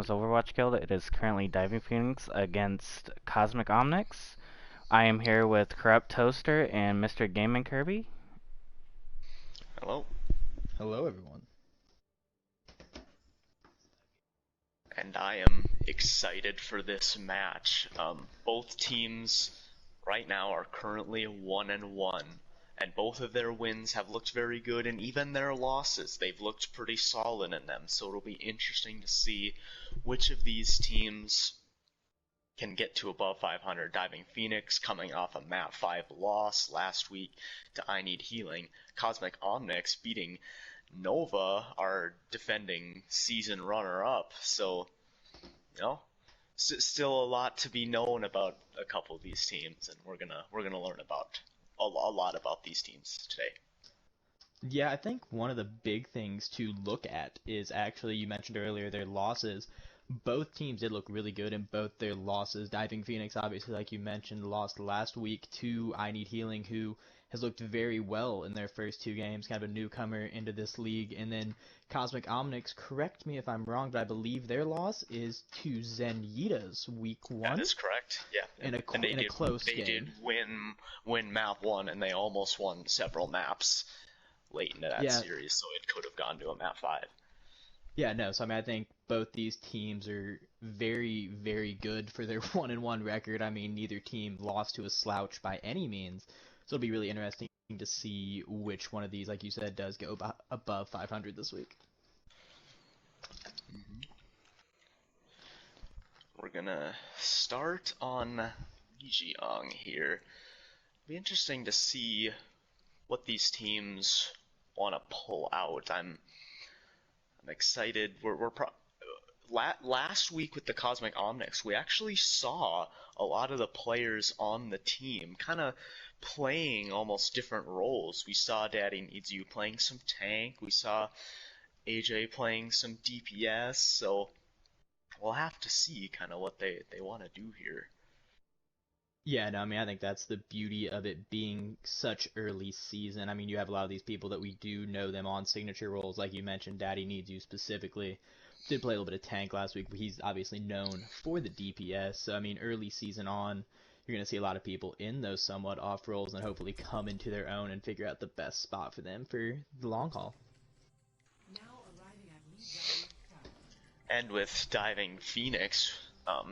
Overwatch Guild. It is currently Diving Phoenix against Cosmic Omnics. I am here with Corrupt Toaster and Mr. Gaming Kirby. Hello. Hello, everyone. And I am excited for this match. Both teams right now are currently 1-1, and both of their wins have looked very good, and even their losses, they've looked pretty solid in them. So it'll be interesting to see which of these teams can get to above 500. Diving Phoenix coming off a map 5 loss last week to I Need Healing. Cosmic Omnics beating Nova, our defending season runner-up. So, still a lot to be known about a couple of these teams, and we're gonna learn about a lot about these teams today. Yeah, I think one of the big things to look at is actually, you mentioned earlier, their losses. Both teams did look really good in both their losses. Diving Phoenix, obviously, like you mentioned, lost last week to I Need Healing, who has looked very well in their first 2 games, kind of a newcomer into this league. And then Cosmic Omnics, correct me if I'm wrong, but I believe their loss is to Zenyatta's week 1. That is correct, yeah. In a close game. They did win map 1, and they almost won several maps late into that series, so it could have gone to a map 5. Yeah, no, so I think both these teams are very, very good for their 1-1 record. I mean, neither team lost to a slouch by any means, so it'll be really interesting to see which one of these, like you said, does go above 500 this week. We're gonna start on Lijiang here. Be interesting to see what these teams want to pull out. I'm excited. Last week with the Cosmic Omnics, we actually saw a lot of the players on the team kind of playing almost different roles. We saw Daddy Needs You playing some tank. We saw AJ playing some DPS. So we'll have to see kind of what they want to do here. Yeah, no, I think that's the beauty of it being such early season. I mean, you have a lot of these people that we do know them on signature roles, like you mentioned, Daddy Needs You specifically. Did play a little bit of tank last week, but he's obviously known for the DPS. So, I mean, early season on, you're going to see a lot of people in those somewhat off roles and hopefully come into their own and figure out the best spot for them for the long haul. And with Diving Phoenix,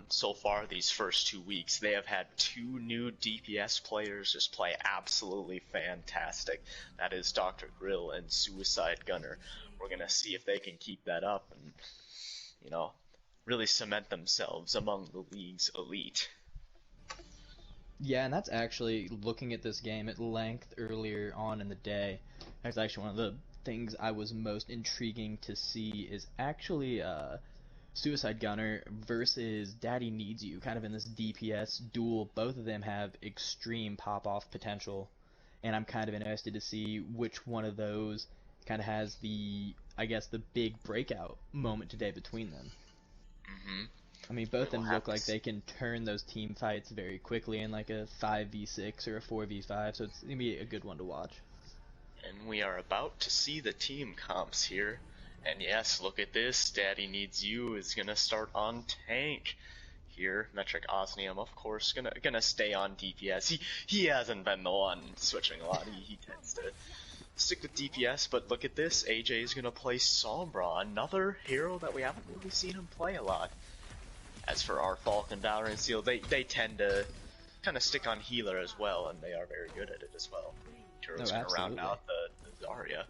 so far these first 2 weeks, they have had 2 new DPS players just play absolutely fantastic. That is Dr. Grill and Suicide Gunner. We're going to see if they can keep that up and, really cement themselves among the league's elite. Yeah, and that's actually, looking at this game at length earlier on in the day, that's actually one of the things I was most intriguing to see is actually Suicide Gunner versus Daddy Needs You, kind of in this DPS duel. Both of them have extreme pop-off potential, and I'm kind of interested to see which one of those kind of has the, I guess, the big breakout moment today between them. I mean, both of them look like they can turn those team fights very quickly in like a 5v6 or a 4v5, so it's going to be a good one to watch. And we are about to see the team comps here. And yes, look at this. Daddy Needs You is going to start on tank here. Metric Osmium, of course, gonna stay on DPS. He hasn't been the one switching a lot. He tends to stick with DPS, but look at this. AJ is going to play Sombra, another hero that we haven't really seen him play a lot. As for our Falcon, Valor, and Seal, they tend to kind of stick on healer as well, and they are very good at it as well. Turo's going to round out the Zarya.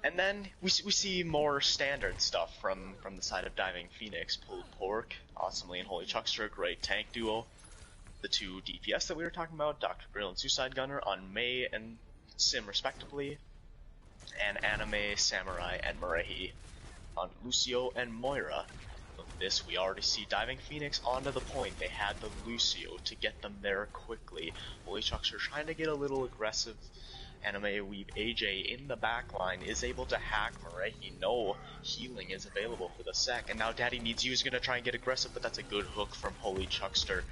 And then we see more standard stuff from the side of Diving Phoenix. Pulled Pork, Awesomely, and Holy Chuckster, great tank duo. The 2 DPS that we were talking about, Dr. Grill and Suicide Gunner, on Mei and Sim respectively. And Anime, Samurai, and Marehi on Lucio and Moira. Look at this, we already see Diving Phoenix onto the point. They had the Lucio to get them there quickly. Holy Chuckster trying to get a little aggressive. Anime Weave AJ in the backline is able to hack Marehi. No healing is available for the sec. And now Daddy Needs You is going to try and get aggressive, but that's a good hook from Holy Chuckster.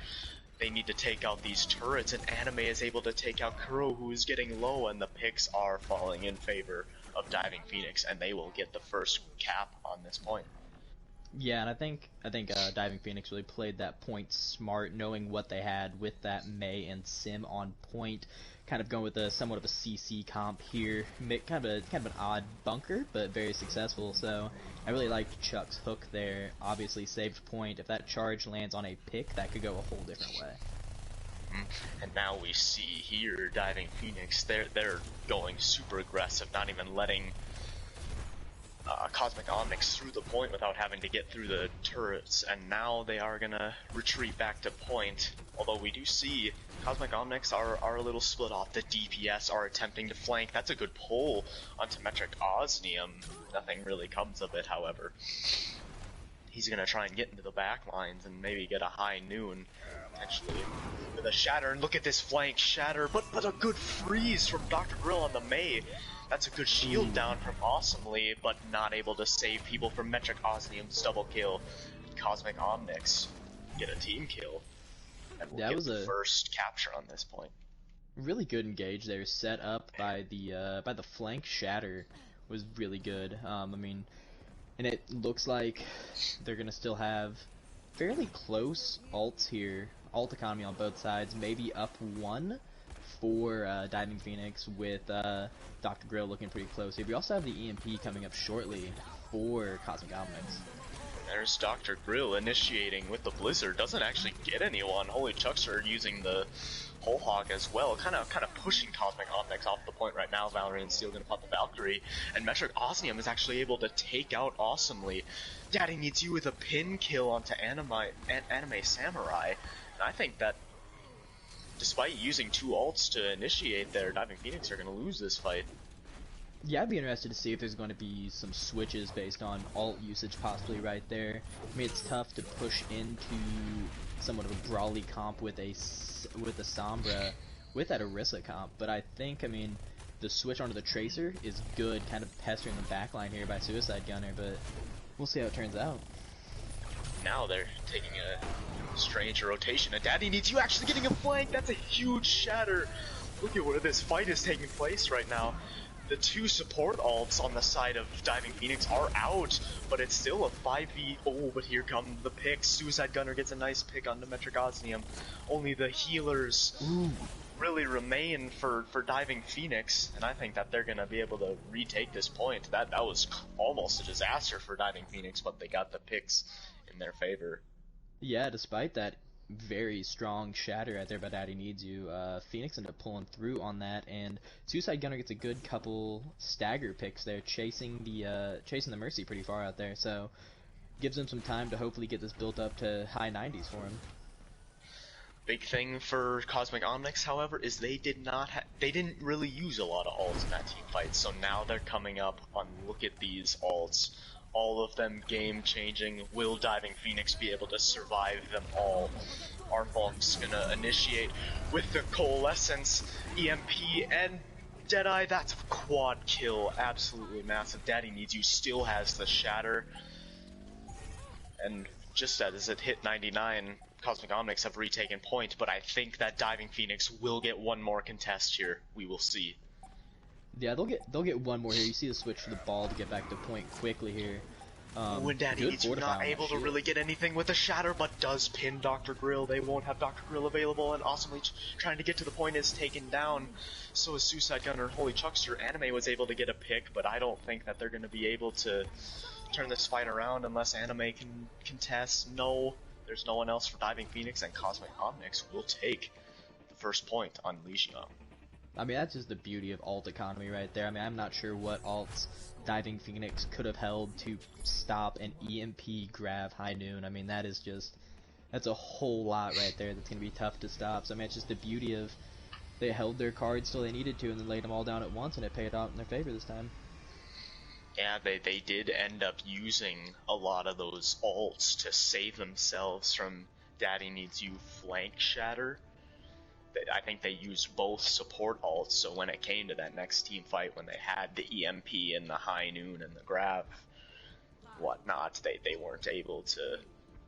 They need to take out these turrets, and Anime is able to take out Kuro, who is getting low, and the picks are falling in favor of Diving Phoenix, and they will get the first cap on this point. Yeah, and I think Diving Phoenix really played that point smart, knowing what they had with that Mei and Sim on point, kind of going with a somewhat of a CC comp here, kind of an odd bunker, but very successful. So I really liked Chuck's hook there. Obviously saved point. If that charge lands on a pick, that could go a whole different way. And now we see here Diving Phoenix, they're going super aggressive, not even letting Cosmic Omnics through the point without having to get through the turrets, and now they are gonna retreat back to point. Although we do see Cosmic Omnics are a little split off. The DPS are attempting to flank. That's a good pull onto Metric Osnium. Nothing really comes of it, however. He's gonna try and get into the back lines and maybe get a high noon, potentially, with a Shatter. And look at this flank Shatter, but a good freeze from Dr. Grill on the Mei. That's a good shield down from Awesomely, but not able to save people from Metric Osnium's double kill. Cosmic Omnics get a team kill, and we'll That get was the a first capture on this point. really good engage there, set up by the flank Shatter was really good. I mean, and it looks like they're gonna still have fairly close ults here, ult economy on both sides, maybe up one for Diving Phoenix with Dr. Grill looking pretty close here. We also have the EMP coming up shortly for Cosmic Omnics. There's Dr. Grill initiating with the Blizzard. Doesn't actually get anyone. Holy Chucks are using the Whole Hog as well. Kind of pushing Cosmic Omnics off the point right now. Valorant's still gonna pop the Valkyrie. And Metric Osnium is actually able to take out Awesomely. Daddy Needs You with a pin kill onto Anime Samurai. And I think that despite using two ults to initiate there, Diving Phoenix are gonna lose this fight. Yeah, I'd be interested to see if there's going to be some switches based on alt usage possibly right there. I mean, it's tough to push into somewhat of a brawly comp with a Sombra, with that Orisa comp, but I think, I mean, the switch onto the Tracer is good, kind of pestering the backline here by Suicide Gunner, but we'll see how it turns out. Now they're taking a strange rotation, and Daddy Needs You actually getting a flank. That's a huge Shatter. Look at where this fight is taking place right now. The two support alts on the side of Diving Phoenix are out, but it's still a 5v. Oh, but here come the picks. Suicide Gunner gets a nice pick on the Metric Osnium. Only the healers really remain for Diving Phoenix, and I think that they're gonna be able to retake this point. That was almost a disaster for Diving Phoenix, but they got the picks in their favor. Yeah, despite that very strong Shatter right there by Daddy Needs You, Phoenix ended up pulling through on that, and Suicide Gunner gets a good couple stagger picks there, chasing the Mercy pretty far out there, so gives him some time to hopefully get this built up to high 90s for him. Big thing for Cosmic Omnics, however, is they didn't really use a lot of ults in that team fight, so now they're coming up on look at these ults. All of them game changing. Will Diving Phoenix be able to survive them all? Arnbolg's gonna initiate with the Coalescence, EMP, and Deadeye. That's a quad kill. Absolutely massive. Daddy Needs You still has the Shatter. And just as it hit 99, Cosmic Omnics have retaken point, but I think that Diving Phoenix will get one more contest here. We will see. Yeah, they'll get one more here. You see the switch for the ball to get back to point quickly here. When Daddy Needs You not able to really get anything with a Shatter, but does pin Dr. Grill. They won't have Dr. Grill available, and Awesomely trying to get to the point is taken down. So is Suicide Gunner. Holy Chuckster. Anime was able to get a pick, but I don't think that they're going to be able to turn this fight around unless Anime can contest. No, there's no one else for Diving Phoenix, and Cosmic Omnics will take the first point on Legion. I mean, that's just the beauty of alt economy right there. I mean, I'm not sure what alts Diving Phoenix could have held to stop an EMP grab high noon. I mean, that's a whole lot right there that's going to be tough to stop. So, I mean, it's just the beauty of they held their cards till they needed to and then laid them all down at once, and it paid out in their favor this time. Yeah, they did end up using a lot of those ults to save themselves from Daddy Needs You flank Shatter. I think they used both support ults, so when it came to that next team fight, when they had the EMP and the high noon and the grab, whatnot, they weren't able to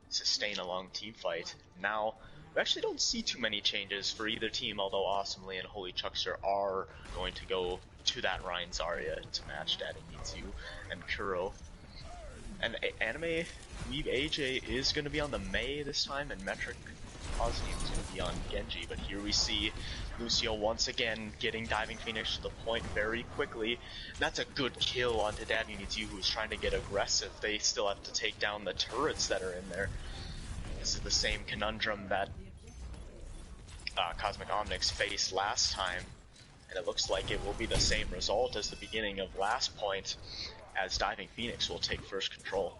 sustain a long team fight. Now, we actually don't see too many changes for either team, although Awesomely and Holy Chuckster are going to go to that Rein Zarya to match Daddy Needs You and Kuro. And Anime Weeb AJ is going to be on the Mei this time, and Metric Osmnics is going to be on Genji. But here we see Lucio once again getting Diving Phoenix to the point very quickly. That's a good kill onto Daddy Needs You, who's trying to get aggressive. They still have to take down the turrets that are in there. This is the same conundrum that Cosmic Omnics faced last time, and it looks like it will be the same result as the beginning of last point, as Diving Phoenix will take first control.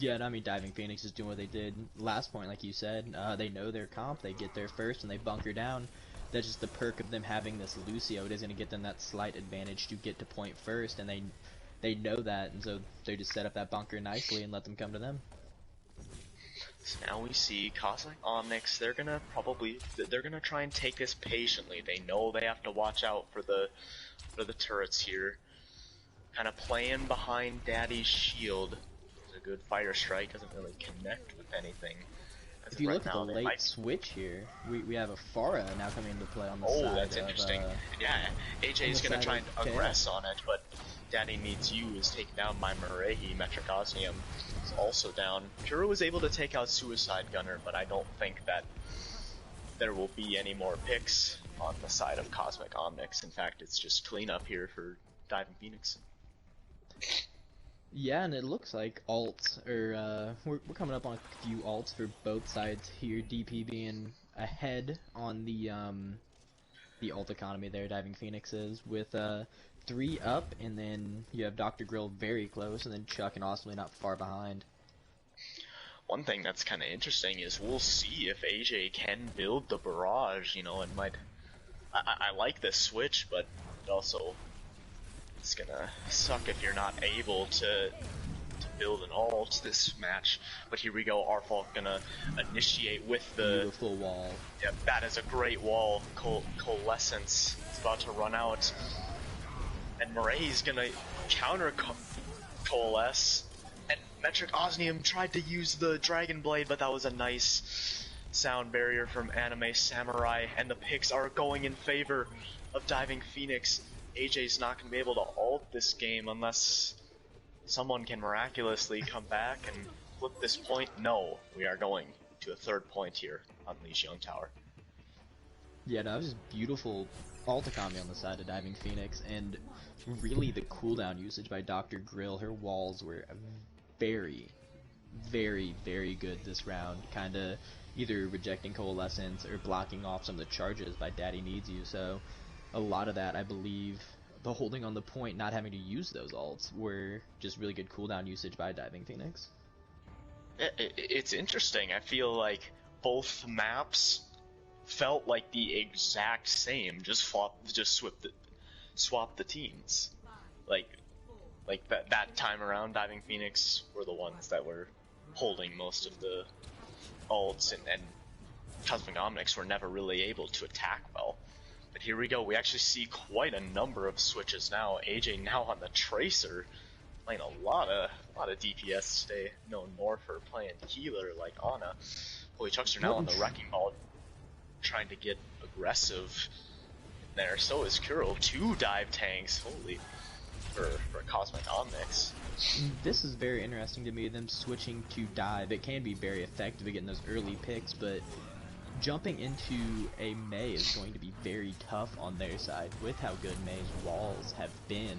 Yeah, and I mean, Diving Phoenix is doing what they did last point, like you said. They know their comp, they get there first, and they bunker down. That's just the perk of them having this Lucio. It is going to get them that slight advantage to get to point first, and they know that, and so they just set up that bunker nicely and let them come to them. So now we see Cosmic Omnics, they're gonna try and take this patiently. They know they have to watch out for the turrets here. Kind of playing behind Daddy's shield. It's a good fire strike, doesn't really connect with anything. If you look at the late switch here, we have a Pharah now coming into play on the side. Oh, that's interesting. Yeah, AJ is going to try and aggress on it, but Daddy Needs You is taken down by Marehi. Metric Osmium is also down. Kuro was able to take out Suicide Gunner, but I don't think that there will be any more picks on the side of Cosmic Omnics. In fact, it's just cleanup here for Diving Phoenix. Yeah, and it looks like alts, or we're coming up on a few alts for both sides here. DP being ahead on the alt economy there, Diving Phoenix is, with 3 up, and then you have Dr. Grill very close, and then Chuck and Osmnics not far behind. One thing that's kind of interesting is we'll see if AJ can build the barrage. You know, it might. I like this switch, but it also. It's gonna suck if you're not able to build an ult this match. But here we go, Arfalk gonna initiate with the beautiful wall. Yeah, that is a great wall. Coalescence is about to run out, and Marehi's gonna counter coalesce. And Metric Osmium tried to use the Dragon Blade, but that was a nice sound barrier from Anime Samurai, and the picks are going in favor of Diving Phoenix. AJ's not going to be able to ult this game unless someone can miraculously come back and flip this point. No, we are going to a third point here on Unleash Young Tower. Yeah, no, that was just beautiful ult economy on the side of Diving Phoenix, and really the cooldown usage by Dr. Grill. Her walls were very, very, very good this round, kind of either rejecting Coalescence or blocking off some of the charges by Daddy Needs You, so a lot of that, I believe, the holding on the point, not having to use those ults, were just really good cooldown usage by Diving Phoenix. It's interesting. I feel like both maps felt like the exact same. Just swap the teams. Like that time around, Diving Phoenix were the ones that were holding most of the ults, and Cosmic Omnics were never really able to attack well. But here we go, we actually see quite a number of switches now. AJ now on the Tracer, playing a lot of DPS today, known more for playing healer like Ana. Holy Chuckster now on the Wrecking Ball, trying to get aggressive there. So is Kuro, 2 dive tanks, holy, for Cosmic Omnics. This is very interesting to me, them switching to dive. It can be very effective at getting those early picks, but jumping into a Mei is going to be very tough on their side. With how good Mei's walls have been,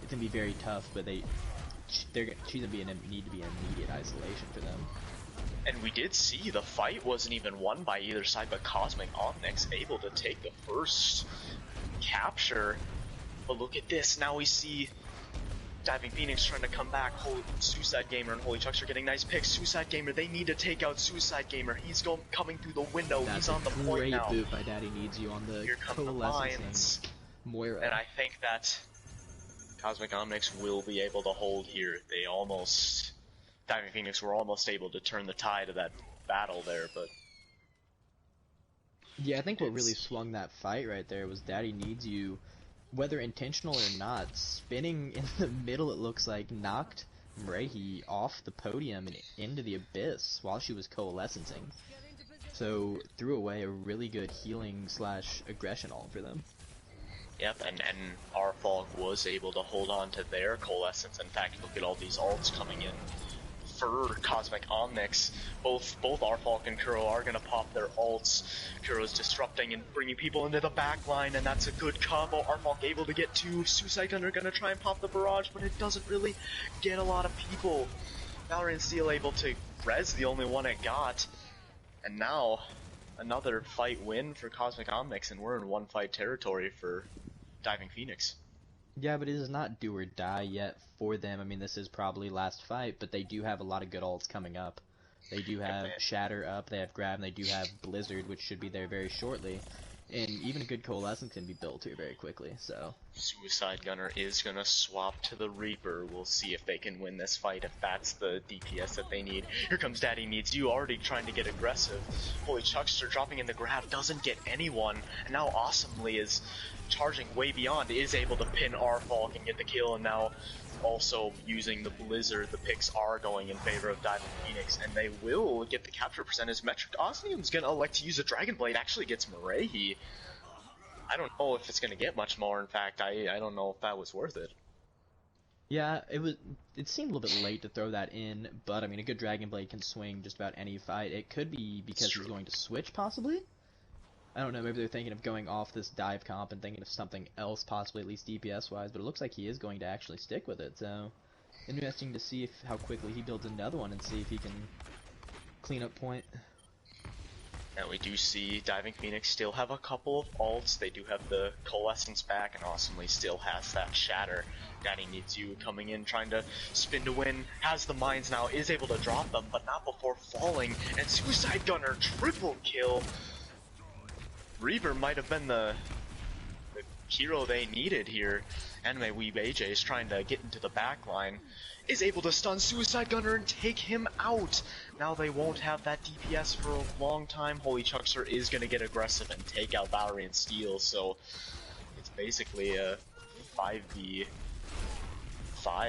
it's going to be very tough, but she's going to need to be in immediate isolation for them. And we did see the fight wasn't even won by either side, but Cosmic Omnics able to take the first capture. But look at this, now we see Diving Phoenix trying to come back. Holy Suicide Gamer and Holy Chucks are getting nice picks. Suicide Gamer, they need to take out Suicide Gamer. He's coming through the window. He's on the point now. That's a great boot by Daddy Needs You on the coalescing Moira. And I think that Cosmic Omnics will be able to hold here. Diving Phoenix were almost able to turn the tide of that battle there, but yeah, I think what really swung that fight right there was Daddy Needs You, whether intentional or not, spinning in the middle, it looks like, knocked Marehi off the podium and into the abyss while she was coalescing. So threw away a really good healing / aggression ult for them. Yep, and Arfog was able to hold on to their Coalescence. In fact, look at all these ults coming in for Cosmic Omnics. Both Arfog and Kuro are gonna pop their ults. Kuro's disrupting and bringing people into the back line, and that's a good combo. Arfog able to get two. Suicide Gunner gonna try and pop the barrage, but it doesn't really get a lot of people. Valorant Steel able to res the only one it got, and now another fight win for Cosmic Omnics, and we're in one fight territory for Diving Phoenix. Yeah, but it is not do or die yet for them. I mean, this is probably last fight, but they do have a lot of good ults coming up. They do have Shatter up, they have Grab, and they do have Blizzard, which should be there very shortly. And even a good Coalescence can be built here very quickly, so... Suicide Gunner is gonna swap to the Reaper. We'll see if they can win this fight, if that's the DPS that they need. Here comes Daddy Needs You, already trying to get aggressive. Holy Chuckster dropping in the grab, doesn't get anyone, and now Awesomely is charging way beyond, is able to pin Arfalk and get the kill, and now also using the Blizzard, the picks are going in favor of Diving Phoenix, and they will get the capture percentage. Metric Osmium's gonna elect to use a Dragon Blade, actually gets Marehi. I don't know if it's gonna get much more, in fact, I don't know if that was worth it. Yeah, it seemed a little bit late to throw that in, but I mean, a good Dragon Blade can swing just about any fight. It could be because he's going to switch, possibly? I don't know, maybe they're thinking of going off this dive comp and thinking of something else, possibly at least DPS-wise, but it looks like he is going to actually stick with it, so... Interesting to see how quickly he builds another one and see if he can clean up point. Now we do see Diving Phoenix still have a couple of ults. They do have the Coalescence back, and Awesomely still has that Shatter. Daddy Needs You coming in, trying to spin to win, has the mines now, is able to drop them, but not before falling, and Suicide Gunner triple kill. Reaver might have been the hero they needed here. Anime Weeb AJ is trying to get into the back line, is able to stun Suicide Gunner and take him out. Now they won't have that DPS for a long time. Holy Chuckster is going to get aggressive and take out Valorant Steel, so it's basically a 5v5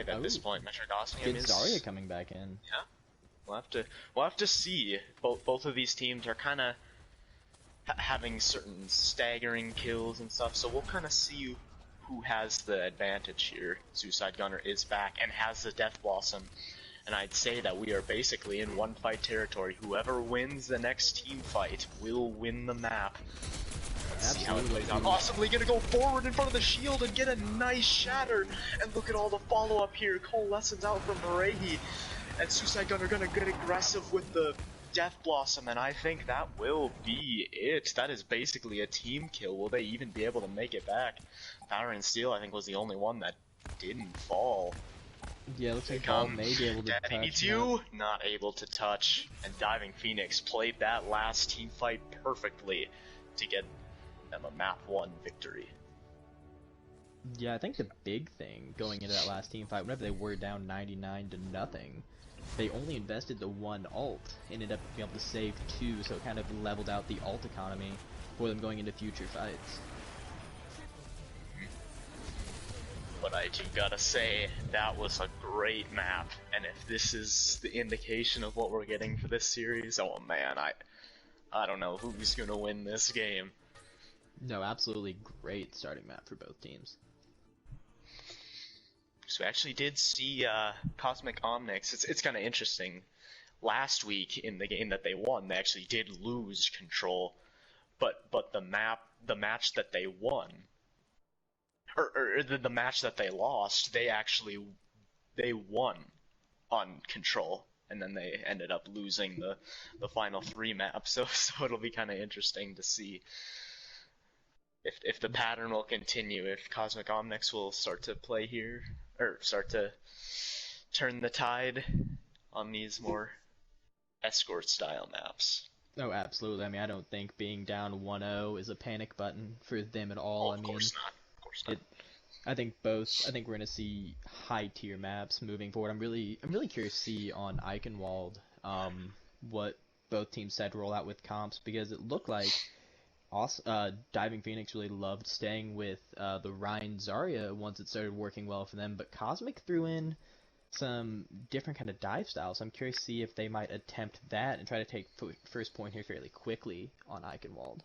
at this point. Metric Osmium is... Zarya coming back in. Yeah, we'll have to see. Both of these teams are kind of having certain staggering kills and stuff, so we'll kind of see who has the advantage here. Suicide Gunner is back and has the Death Blossom, and I'd say that we are basically in one fight territory. Whoever wins the next team fight will win the map. Let's see how it plays out. Awesomely gonna go forward in front of the shield and get a nice Shatter, and look at all the follow-up here. Coalescence out from Marehi, and Suicide Gunner gonna get aggressive with the Death Blossom, and I think that will be it. That is basically a team kill. Will they even be able to make it back? Valorant Steel, I think, was the only one that didn't fall. Yeah, looks like Ball may be able to touch. Daddy Needs You, not able to touch. And Diving Phoenix played that last team fight perfectly to get them a map 1 victory. Yeah, I think the big thing going into that last team fight, whenever they were down 99-0, they only invested the one ult, ended up being able to save 2, so it kind of leveled out the ult economy for them going into future fights. But I do gotta say, that was a great map, and if this is the indication of what we're getting for this series, oh man, I don't know who's gonna win this game. No, absolutely great starting map for both teams. So we actually did see Cosmic Omnics. It's kind of interesting. Last week in the game that they won, they actually did lose control, but the match that they won, or the match that they lost, they won on control, and then they ended up losing the final 3 maps. So it'll be kind of interesting to see if the pattern will continue, if Cosmic Omnics will start to play here, or start to turn the tide on these more escort style maps. Oh, absolutely. I mean, I don't think being down 1-0 is a panic button for them at all. Oh, of course not. Of course not. I think we're going to see high tier maps moving forward. I'm really curious to see on Eichenwald what both teams said to roll out with comps, because it looked like Diving Phoenix really loved staying with the Rhine Zarya once it started working well for them, but Cosmic threw in some different kind of dive styles. I'm curious to see if they might attempt that and try to take first point here fairly quickly on Eichenwald.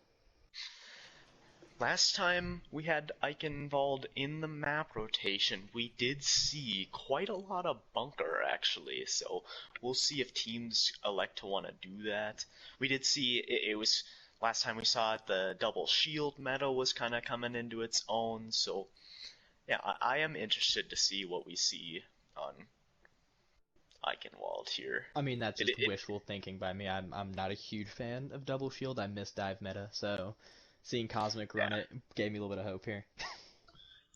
Last time we had Ike involved in the map rotation, we did see quite a lot of bunker actually, so we'll see if teams elect to want to do that. We did see it was last time we saw it, the double shield meta was kind of coming into its own, so yeah, I am interested to see what we see on Eichenwald here. I mean, that's just wishful thinking by me. I'm not a huge fan of double shield. I miss dive meta, so seeing K.Osmic run it gave me a little bit of hope here.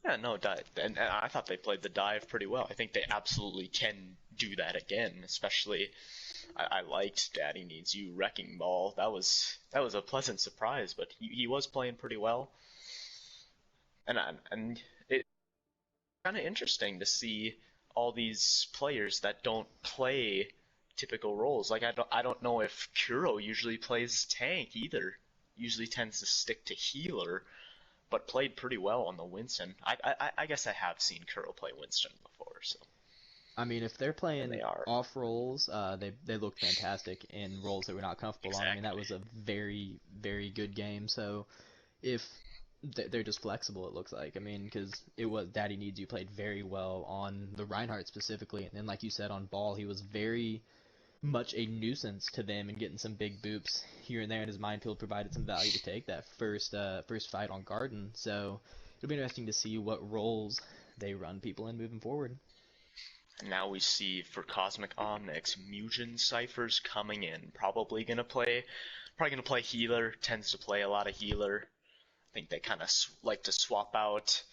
Yeah, no, and I thought they played the dive pretty well. I think they absolutely can do that again, especially I liked Daddy Needs You Wrecking Ball. That was a pleasant surprise, but he was playing pretty well. And it's kind of interesting to see all these players that don't play typical roles. Like I don't know if Kuro usually plays tank either. Usually tends to stick to healer, but played pretty well on the Winston. I guess I have seen Kuro play Winston before, so. I mean, if they're playing off roles, they look fantastic in roles that we're not comfortable on. I mean, that was a very, very good game. So if they're just flexible, it looks like. I mean, because it was Daddy Needs You played very well on the Reinhardt specifically, and then like you said on Ball, he was very much a nuisance to them and getting some big boops here and there, and his minefield provided some value to take that first fight on Garden. So it'll be interesting to see what roles they run people in moving forward. And now we see for Cosmic Omnics, Mugen Cypher's coming in, probably gonna play healer. Tends to play a lot of healer. I think they kind of like to swap out,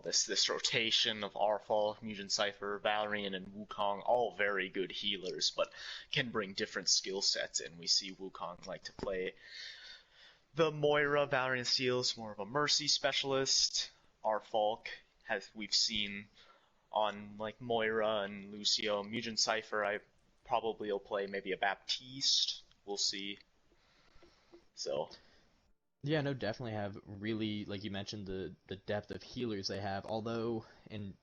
this rotation of Arfal, Mugen Cypher, Valerian, and Wukong, all very good healers, but can bring different skill sets in. We see Wukong like to play the Moira, Valerian Steel's more of a Mercy specialist. Arfalk we've seen on like Moira and Lucio. Mugen Cypher, I probably will play maybe a Baptiste. We'll see. So. Yeah, no, definitely have really, like you mentioned, the depth of healers they have. Although, and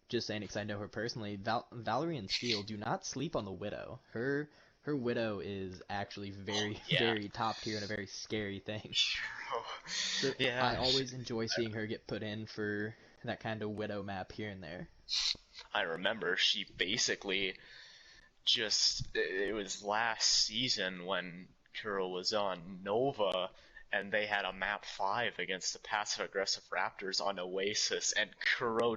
just saying because I know her personally, Valerie and Steel do not sleep on the Widow. Her Widow is actually very, very top tier and a very scary thing. So yeah. I always enjoy seeing her get put in for that kind of Widow map here and there. I remember she basically it was last season when Kuro was on Nova, and they had a map 5 against the passive-aggressive Raptors on Oasis, and Kuro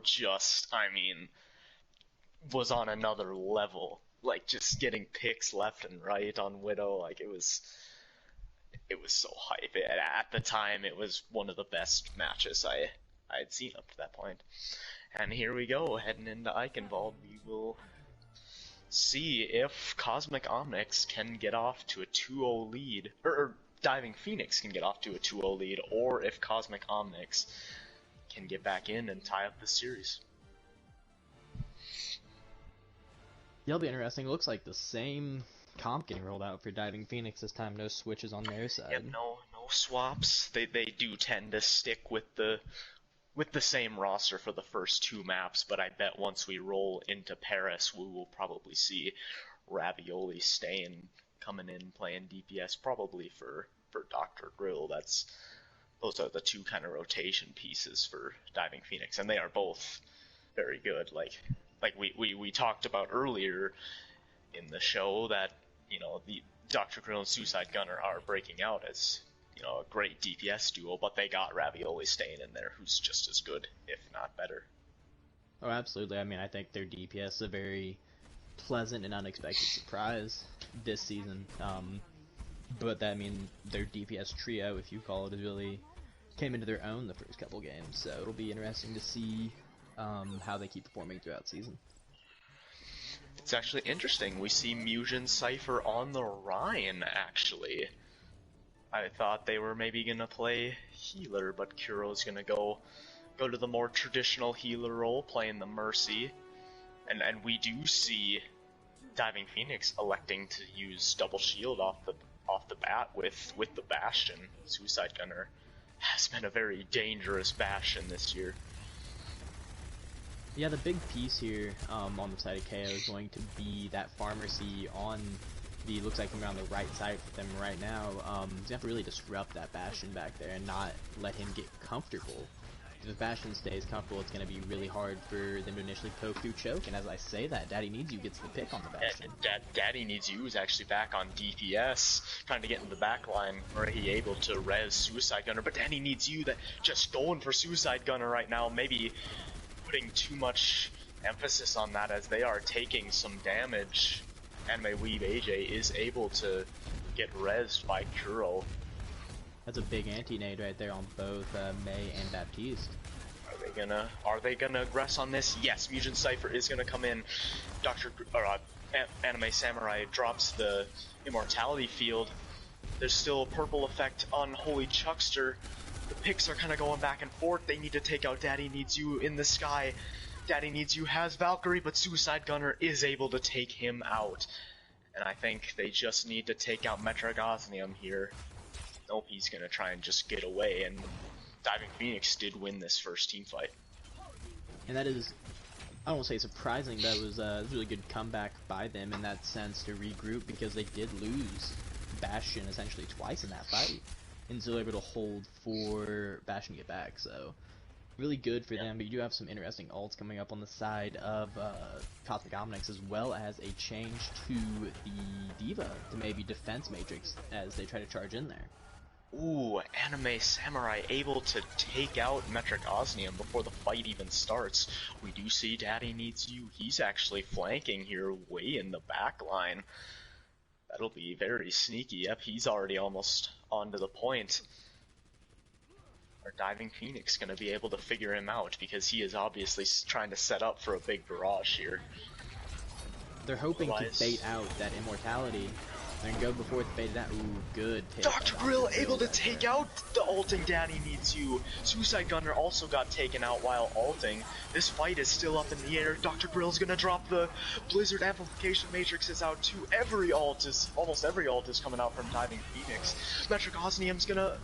was on another level. Like, just getting picks left and right on Widow, like, it was so hype. At the time, it was one of the best matches I had seen up to that point. And here we go, heading into Eichenwald. We will see if Cosmic Omnics can get off to a 2-0 lead, or Diving Phoenix can get off to a 2-0 lead, or if Cosmic Omnics can get back in and tie up the series. Yeah, it'll be interesting. It looks like the same comp getting rolled out for Diving Phoenix this time. No switches on their side. Yep, no swaps. They do tend to stick with the same roster for the first 2 maps, but I bet once we roll into Paris, we will probably see Ravioli coming in playing DPS probably for Dr. Grill. Those are the 2 kind of rotation pieces for Diving Phoenix, and they are both very good. Like we talked about earlier in the show that the Dr. Grill and Suicide Gunner are breaking out as a great DPS duo, but they got Ravioli staying in there, who's just as good, if not better. Oh, absolutely. I mean, I think their DPS is a very pleasant and unexpected surprise this season. But that, I mean, their DPS trio, if you call it, really came into their own the first couple games. So it'll be interesting to see how they keep performing throughout the season. It's actually interesting. We see Mugen Cypher on the Rhine, actually. I thought they were maybe going to play healer, but Kuro's going to go to the more traditional healer role, playing the Mercy. And we do see Diving Phoenix electing to use double shield off the bat with the Bastion. Suicide Gunner has been a very dangerous Bastion this year. Yeah, the big piece here on the side of KO is going to be that Pharmacy on be, looks like, coming around the right side for them right now. He's going to have to really disrupt that Bastion back there and not let him get comfortable. If Bastion stays comfortable, it's going to be really hard for them to initially poke through choke, and as I say that, Daddy Needs You gets the pick on the Bastion. Daddy Needs You is actually back on DPS, trying to get in the back line, where he able to res Suicide Gunner, but Daddy Needs You that just going for Suicide Gunner right now, maybe putting too much emphasis on that as they are taking some damage. Anime Weeb AJ is able to get rezzed by Kuro. That's a big anti-nade right there on both May and Baptiste. Are they gonna aggress on this? Yes, Mugen Cypher is gonna come in. Anime Samurai drops the Immortality Field. There's still a purple effect on Holy Chuckster. The picks are kind of going back and forth. They need to take out Daddy Needs You in the sky. Daddy Needs You has Valkyrie, but Suicide Gunner is able to take him out. And I think they just need to take out Metric Osmium here. Nope, he's gonna try and just get away, and Diving Phoenix did win this first team fight. And that is, I don't want to say surprising, but it was a really good comeback by them in that sense to regroup, because they did lose Bastion essentially twice in that fight, and still able to hold for Bastion to get back, so really good for them. But you do have some interesting ults coming up on the side of Cosmic Omnics, as well as a change to the Diva to maybe Defense Matrix as they try to charge in there. Ooh, Anime Samurai able to take out Metric Osmium before the fight even starts. We do see Daddy Needs You. He's actually flanking here way in the back line. That'll be very sneaky. Yep, he's already almost onto the point. Our Diving Phoenix gonna be able to figure him out, because he is obviously trying to set up for a big barrage here. They're hoping to bait out that Immortality. They're gonna go before it's baited out. Ooh, good take. Dr. Grill able to take out the ulting Daddy Needs You. Suicide Gunner also got taken out while ulting. This fight is still up in the air. Dr. Grill's gonna drop the Blizzard Amplification Matrix is out too. Almost every ult is coming out from Diving Phoenix. Metric Osmium's gonna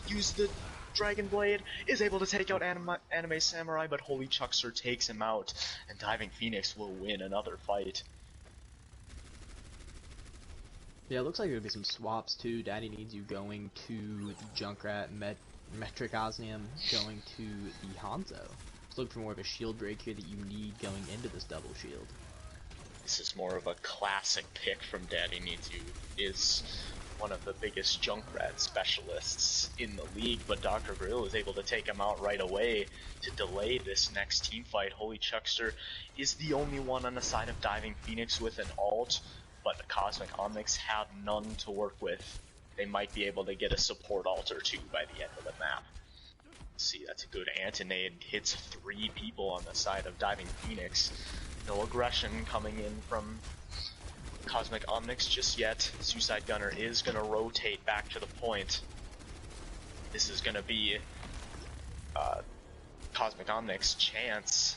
use the Dragon Blade, is able to take out Anime Samurai, but Holy Chuckster takes him out, and Diving Phoenix will win another fight. Yeah, it looks like there'll be some swaps too. Daddy Needs You going to the Junkrat, Metric Osmium going to the Hanzo. Just look for more of a shield break here that you need going into this double shield. This is more of a classic pick from Daddy Needs You. Is one of the biggest Junkrat specialists in the league, but Dr. Grill is able to take him out right away to delay this next team fight. Holy Chuckster is the only one on the side of Diving Phoenix with an ult, but the Cosmic Omnics have none to work with. They might be able to get a support ult or two by the end of the map. See, that's a good anti-nade. Hits 3 people on the side of Diving Phoenix. No aggression coming in from Cosmic Omnics just yet. Suicide Gunner is going to rotate back to the point. This is going to be Cosmic Omnics' chance.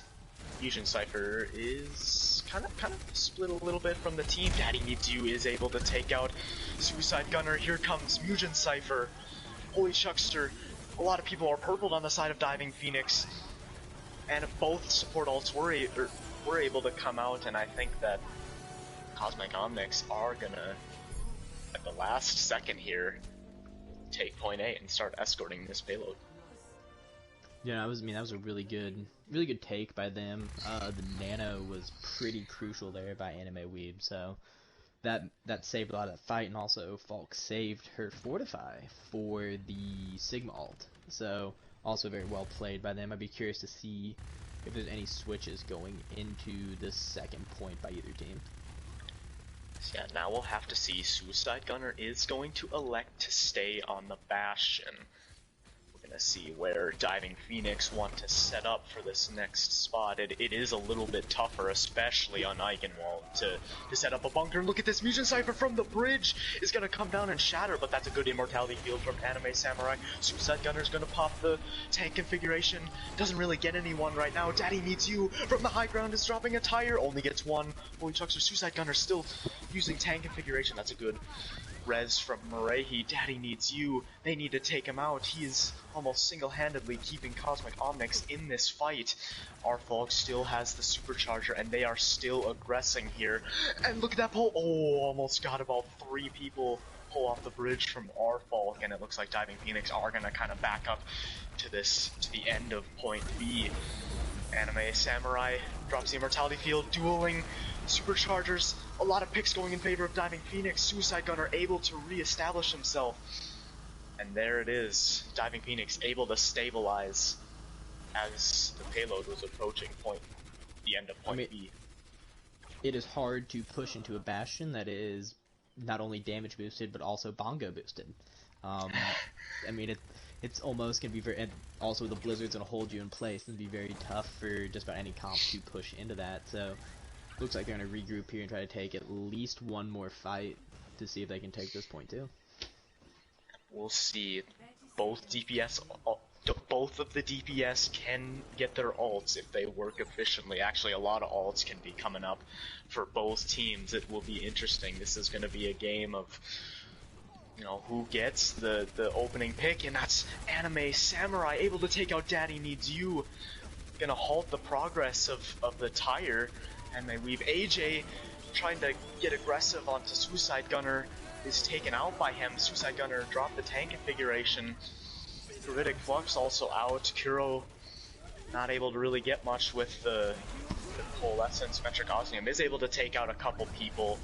Fusion Cypher is kind of split a little bit from the team. Daddy Needs You is able to take out Suicide Gunner. Here comes Mugen Cypher. Holy Chuckster. A lot of people are purpled on the side of Diving Phoenix. And if both support ults were able to come out, and I think that Cosmic Omnics are gonna, at the last second here, take point A and start escorting this payload. Yeah, that was a really good take by them. The nano was pretty crucial there by Anime Weeb, so that saved a lot of that fight, and also Falk saved her Fortify for the Sigma ult. So also very well played by them. I'd be curious to see if there's any switches going into the second point by either team. So yeah, now we'll have to see. Suicide Gunner is going to elect to stay on the Bastion. We're going to see where Diving Phoenix want to set up for this next spot. It is a little bit tougher, especially on Eichenwald, to set up a bunker. Look at this, Mugen Cypher from the bridge is going to come down and shatter, but that's a good Immortality Field from Anime Samurai. Suicide Gunner's going to pop the tank configuration. Doesn't really get anyone right now. Daddy Needs You from the high ground is dropping a tire, only gets one. Holy Chuckster, Suicide Gunner still using tank configuration. That's a good res from Marahi. Daddy Needs You. They need to take him out. He is almost single-handedly keeping Cosmic Omnics in this fight. Arfolk still has the supercharger, and they are still aggressing here. And look at that pull! Oh, almost got about 3 people pull off the bridge from Arfolk, and it looks like Diving Phoenix are gonna kind of back up to the end of point B. Anime Samurai drops the Immortality Field, dueling superchargers. A lot of picks going in favor of Diving Phoenix. Suicide Gunner able to re-establish himself. And there it is. Diving Phoenix able to stabilize as the payload was approaching the end of point B. It is hard to push into a Bastion that is not only damage boosted, but also bongo boosted. I mean, it's almost going to be very... And also, the Blizzard's going to hold you in place and be very tough for just about any comp to push into that. So, looks like they're going to regroup here and try to take at least one more fight to see if they can take this point too. We'll see. Both of the DPS can get their ults if they work efficiently. Actually, a lot of ults can be coming up for both teams. It will be interesting. This is going to be a game of, you know, who gets the opening pick, and that's Anime Samurai able to take out Daddy Needs You. Gonna halt the progress of the tire, and they leave AJ trying to get aggressive onto Suicide Gunner. Is taken out by him. Suicide Gunner dropped the tank configuration. Viridic Flux also out. Kuro not able to really get much with the Coalescence. Metric Osmium is able to take out a couple people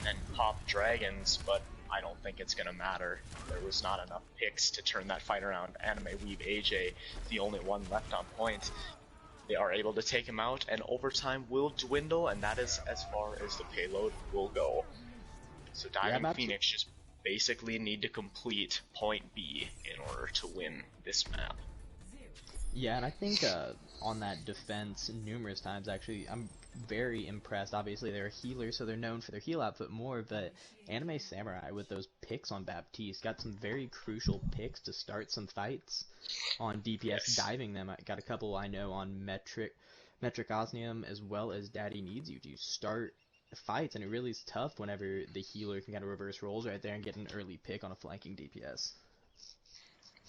and pop dragons, but I don't think it's gonna matter. There was not enough picks to turn that fight around. Anime Weave AJ, the only one left on point. They are able to take him out, and overtime will dwindle, and that is as far as the payload will go. So Diving Phoenix just basically need to complete point B in order to win this map. Yeah, and I think on that defense numerous times, actually, I'm very impressed. Obviously, they're a healer, so they're known for their heal output more, but Anime Samurai, with those picks on Baptiste, got some very crucial picks to start some fights on DPS, yes. Diving them. I got a couple I know on Metric Osmium, as well as Daddy Needs You to start fights, and it really is tough whenever the healer can kind of reverse roles right there and get an early pick on a flanking DPS.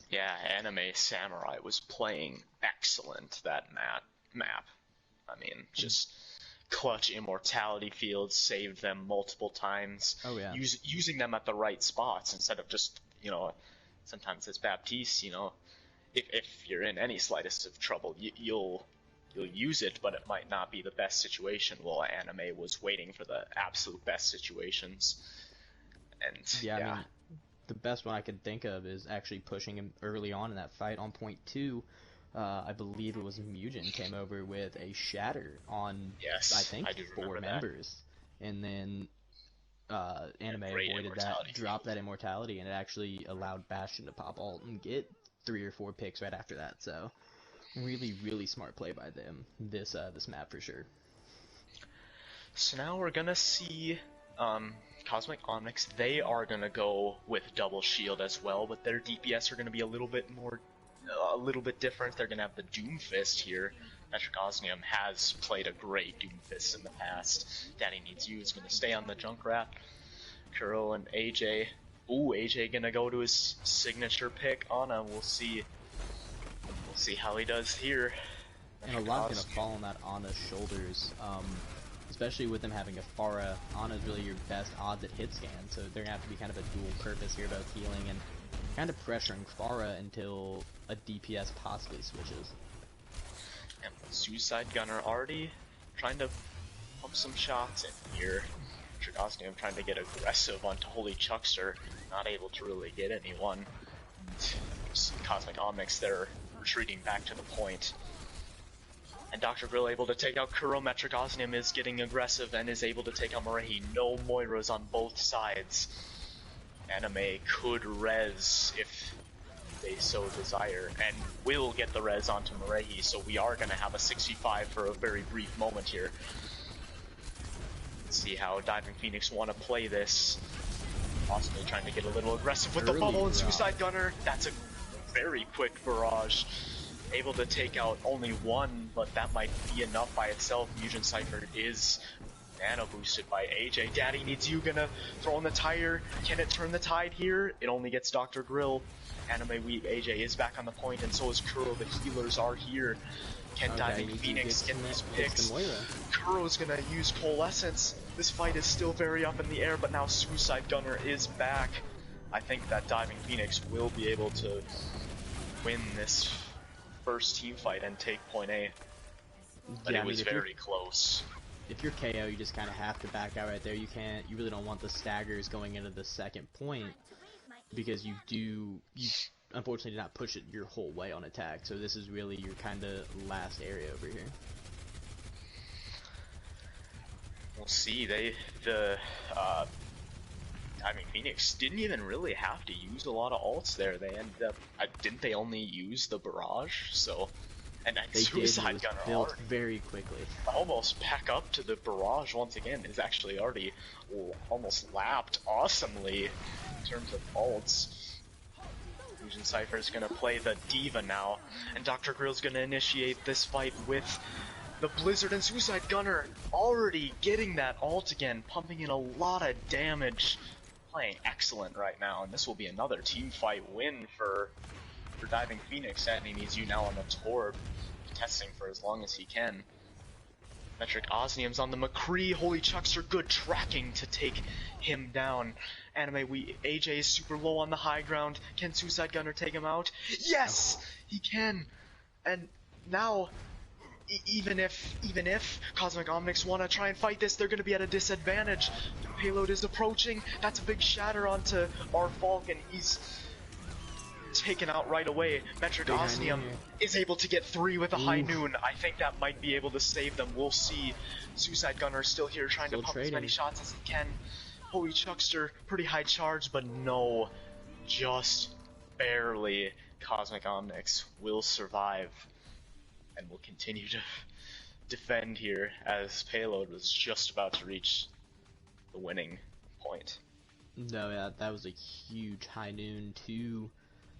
Yeah, Anime Samurai was playing excellent that map. I mean, just clutch Immortality Fields, saved them multiple times. Oh yeah. Using them at the right spots instead of just, you know, sometimes it's Baptiste, you know, if you're in any slightest of trouble, you'll use it, but it might not be the best situation. Well, Anime was waiting for the absolute best situations. And yeah. I mean, the best one I could think of is actually pushing him early on in that fight on point 2. I believe it was Mugen came over with a Shatter on, yes, I think, 4 members. And then Anime avoided that, dropped that Immortality, and it actually allowed Bastion to pop ult and get 3 or 4 picks right after that. So really, really smart play by them this map for sure. So now we're gonna see Cosmic Omnics. They are gonna go with double shield as well, but their DPS are gonna be a little bit different. They're gonna have the Doomfist here. Metric Osmium has played a great Doomfist in the past. Daddy Needs You is gonna stay on the Junkrat. Kuro and AJ. Ooh, AJ gonna go to his signature pick. Ana, we'll see how he does here. And a lot gonna fall on that Ana's shoulders, especially with them having a Pharah. Ana's really your best odds at hit scan, so they're gonna have to be kind of a dual purpose here, both healing and kind of pressuring Pharah until a DPS possibly switches. And Suicide Gunner already trying to pump some shots in here. Osmium trying to get aggressive onto Holy Chuckster, not able to really get anyone. And Cosmic Omnics, they're retreating back to the point. And Dr. Grill able to take out Kuro. Metric Osmium is getting aggressive and is able to take out Morehi. No Moiras on both sides. Anime could res if they so desire, and will get the res onto Morehi, so we are going to have a 65 for a very brief moment here. Let's see how Diving Phoenix want to play this. Possibly trying to get a little aggressive with the bubble and Suicide Gunner. That's a very quick barrage. Able to take out only one, but that might be enough by itself. Mugen Cypher is Nano boosted by AJ. Daddy Needs You gonna throw in the tire. Can it turn the tide here? It only gets Dr. Grill. Anime Weeb AJ is back on the point, and so is Kuro. The healers are here. Can Diving Phoenix get these picks? Kuro's gonna use Coalescence. This fight is still very up in the air, but now Suicide Gunner is back. I think that Diving Phoenix will be able to win this first team fight and take point A. But it was very close. If you're KO, you just kind of have to back out right there. You really don't want the staggers going into the second point, because you unfortunately did not push it your whole way on attack. So this is really your kind of last area over here. We'll see. I mean, Phoenix didn't even really have to use a lot of ults there. They ended up, didn't they only use the barrage? So, and they Suicide Gunner built very quickly. Almost back up to the barrage once again. Is actually already almost lapped awesomely in terms of ults. Fusion Cypher is gonna play the Diva now, and Dr. Grill's gonna initiate this fight with the Blizzard, and Suicide Gunner already getting that ult again, pumping in a lot of damage. Playing excellent right now, and this will be another team fight win for Diving Phoenix. And he needs you now on the Torb, testing for as long as he can. Metric Osnium's on the McCree. Holy Chuckster, good tracking to take him down. AJ is super low on the high ground. Can Suicide Gunner take him out? Yes, he can. And now, even if Cosmic Omnics want to try and fight this, they're going to be at a disadvantage. The payload is approaching. That's a big shatter onto our Falcon. He's taken out right away. Metric Osnium is able to get 3 with a high noon. I think that might be able to save them. We'll see. Suicide Gunner still here trying to pump as many shots as he can. Holy Chuckster, pretty high charge, but no, just barely. Cosmic Omnics will survive and will continue to defend here, as Payload was just about to reach the winning point. No, yeah, that was a huge high noon to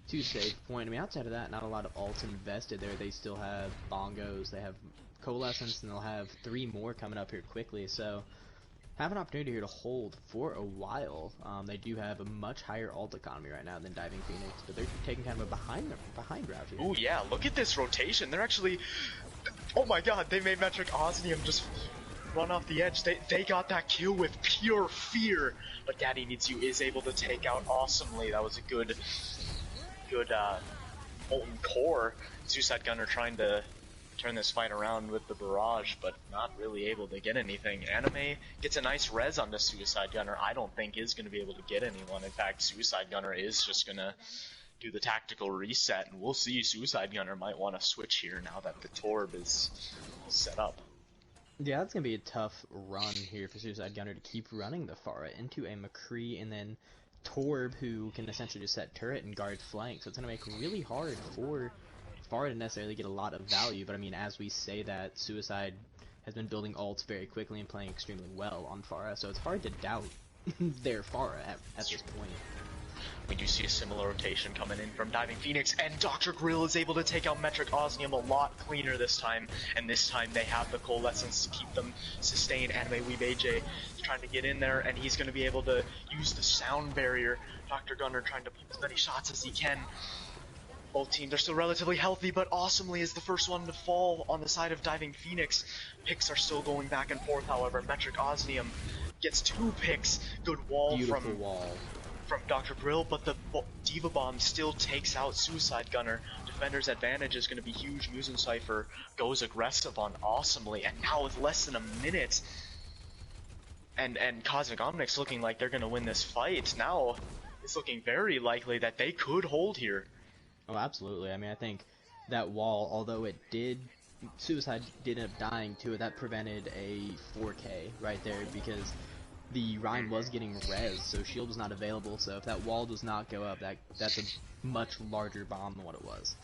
save point. I mean, outside of that, not a lot of ults invested there. They still have bongos, they have Coalescence, and they'll have 3 more coming up here quickly. So have an opportunity here to hold for a while. They do have a much higher ult economy right now than Diving Phoenix, but they're taking kind of a behind route here. Oh yeah, look at this rotation. They're actually, oh my god, they made Metric Osnium just run off the edge. They got that kill with pure fear, but Daddy Needs You is able to take out awesomely. That was a good molten core. Suicide Gunner trying to turn this fight around with the barrage, but not really able to get anything. Anime gets a nice res on the Suicide Gunner. I don't think is going to be able to get anyone. In fact, Suicide Gunner is just going to do the tactical reset, and we'll see. Suicide Gunner might want to switch here now that the Torb is set up. Yeah, that's going to be a tough run here for Suicide Gunner to keep running the Pharah into a McCree, and then Torb, who can essentially just set turret and guard flank. So it's going to make it really hard for Pharah to necessarily get a lot of value. But I mean, as we say that, Suicide has been building ults very quickly and playing extremely well on Pharah, so it's hard to doubt their Pharah at this point. We do see a similar rotation coming in from Diving Phoenix, and Dr. Grill is able to take out Metric Osnium a lot cleaner this time, and this time they have the Coalescence to keep them sustained. Anime Weeb AJ is trying to get in there, and he's going to be able to use the sound barrier. Dr. Gunner trying to pump as many shots as he can. Both teams are still relatively healthy, but Awesomely is the first one to fall on the side of Diving Phoenix. Picks are still going back and forth, however. Metric Osnium gets 2 picks. Good wall from Dr. Grill, but the Diva Bomb still takes out Suicide Gunner. Defender's advantage is going to be huge. Musen Cypher goes aggressive on Awesomely, and now with less than a minute, and Cosmic Omnics looking like they're going to win this fight. Now it's looking very likely that they could hold here. Oh, absolutely. I mean, I think that wall, although it did, Suicide did end up dying to it, that prevented a 4K right there, because the Rhine was getting res, so shield was not available. So if that wall does not go up, that's a much larger bomb than what it was.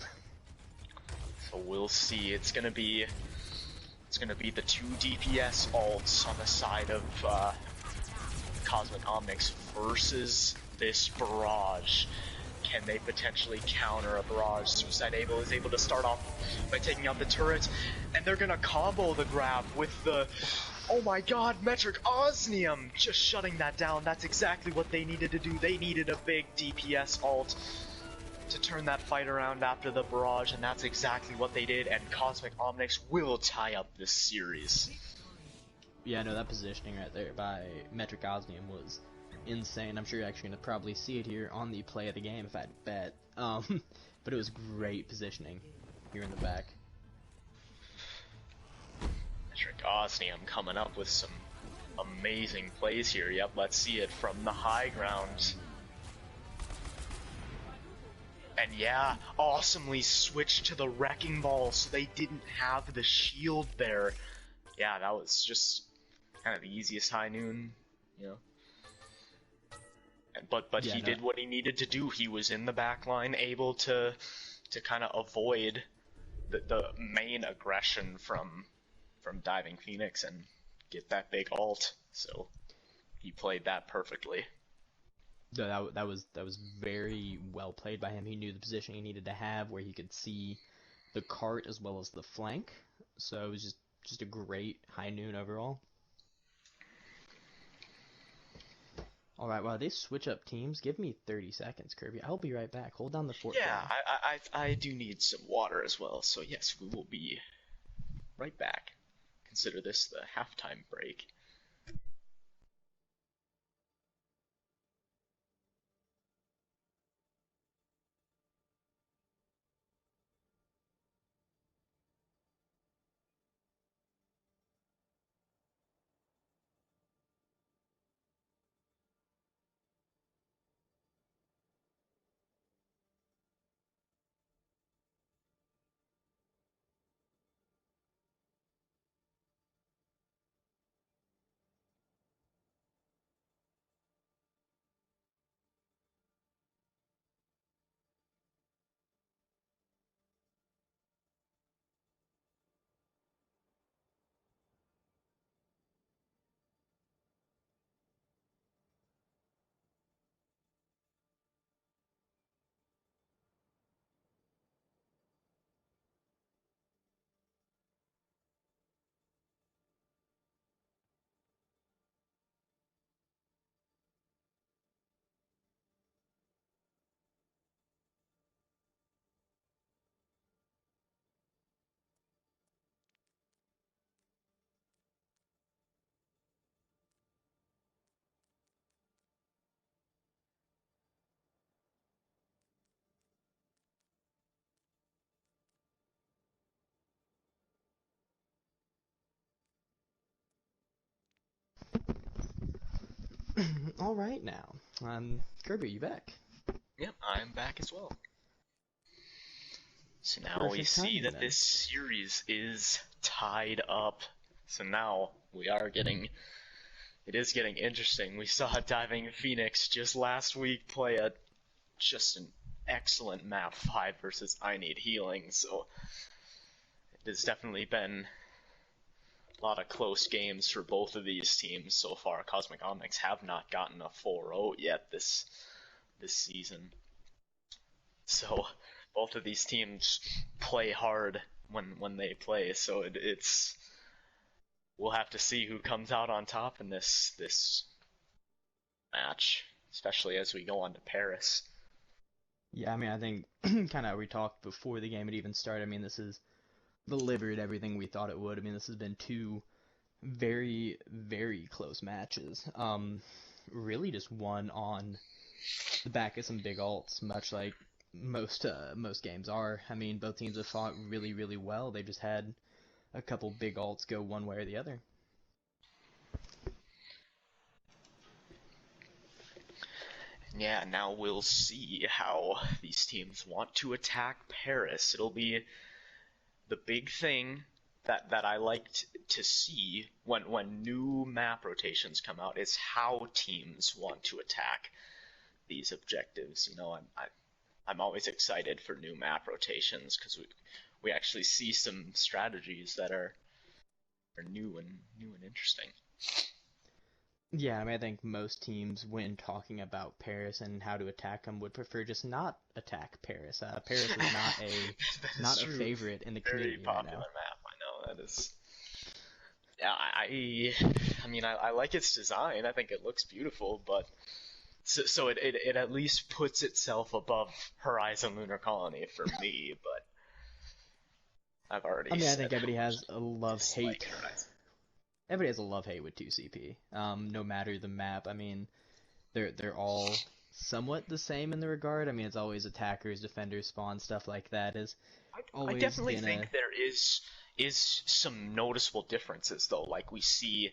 So we'll see. It's gonna be the 2 DPS ults on the side of Cosmic Omnics versus this barrage. Can they potentially counter a barrage? Suicide is able to start off by taking out the turret, and they're gonna combo the grab with the Oh my god, Metric Osmium just shutting that down. That's exactly what they needed to do. They needed a big DPS ult to turn that fight around after the barrage, and that's exactly what they did, and Cosmic Omnics will tie up this series. Yeah, no, that positioning right there by Metric Osmium was insane. I'm sure you're actually going to probably see it here on the play of the game if I had to bet. But it was great positioning here in the back. Metric Osmium coming up with some amazing plays here. Yep, let's see it from the high ground. And yeah, awesomely switched to the Wrecking Ball so they didn't have the shield there. Yeah, that was just kind of the easiest high noon, you know. But yeah, he did what he needed to do. He was in the back line, able to kind of avoid the main aggression from Diving Phoenix and get that big ult. So he played that perfectly. No, that was very well played by him. He knew the position he needed to have where he could see the cart as well as the flank. So it was just a great high noon overall. Alright, while they switch up teams, give me 30 seconds, Kirby. I'll be right back. Hold down the fort. Yeah, I do need some water as well, so yes, we will be right back. Consider this the halftime break. Alright now. Kirby, you back? Yep, I'm back as well. So now Perfect we see that then. this series is tied up. So now we are getting... It is getting interesting. We saw Diving Phoenix just last week play just an excellent map 5 versus I Need Healing, so it has definitely been a lot of close games for both of these teams so far. Cosmic Omnics have not gotten a 4-0 yet this season. So both of these teams play hard when they play, so it's we'll have to see who comes out on top in this match, especially as we go on to Paris. Yeah, I mean, I think kind of we talked before the game had even started. I mean, this has delivered everything we thought it would. I mean, this has been two very, very close matches. Really just one on the back of some big ults, much like most games are. I mean, both teams have fought really, really well. They just had a couple big ults go one way or the other. Yeah, now we'll see how these teams want to attack Paris. It'll be the big thing that I liked to see when new map rotations come out is how teams want to attack these objectives. You know, I'm always excited for new map rotations because we actually see some strategies that are new and interesting. Yeah, I mean, I think most teams, when talking about Paris and how to attack them, would prefer just not attack Paris. Paris is not a favorite in the community Very popular right now. map. I know that is. Yeah, I mean, I like its design. I think it looks beautiful, but so it at least puts itself above Horizon Lunar Colony for me. But I've I already mean, I think said how everybody much has a I love-hate. dislike Horizon. Everybody has a love-hate with 2CP. No matter the map. I mean, they're all somewhat the same in the regard. I mean, it's always attackers, defenders, spawn, stuff like that is I always definitely gonna. think there is some noticeable differences though. Like we see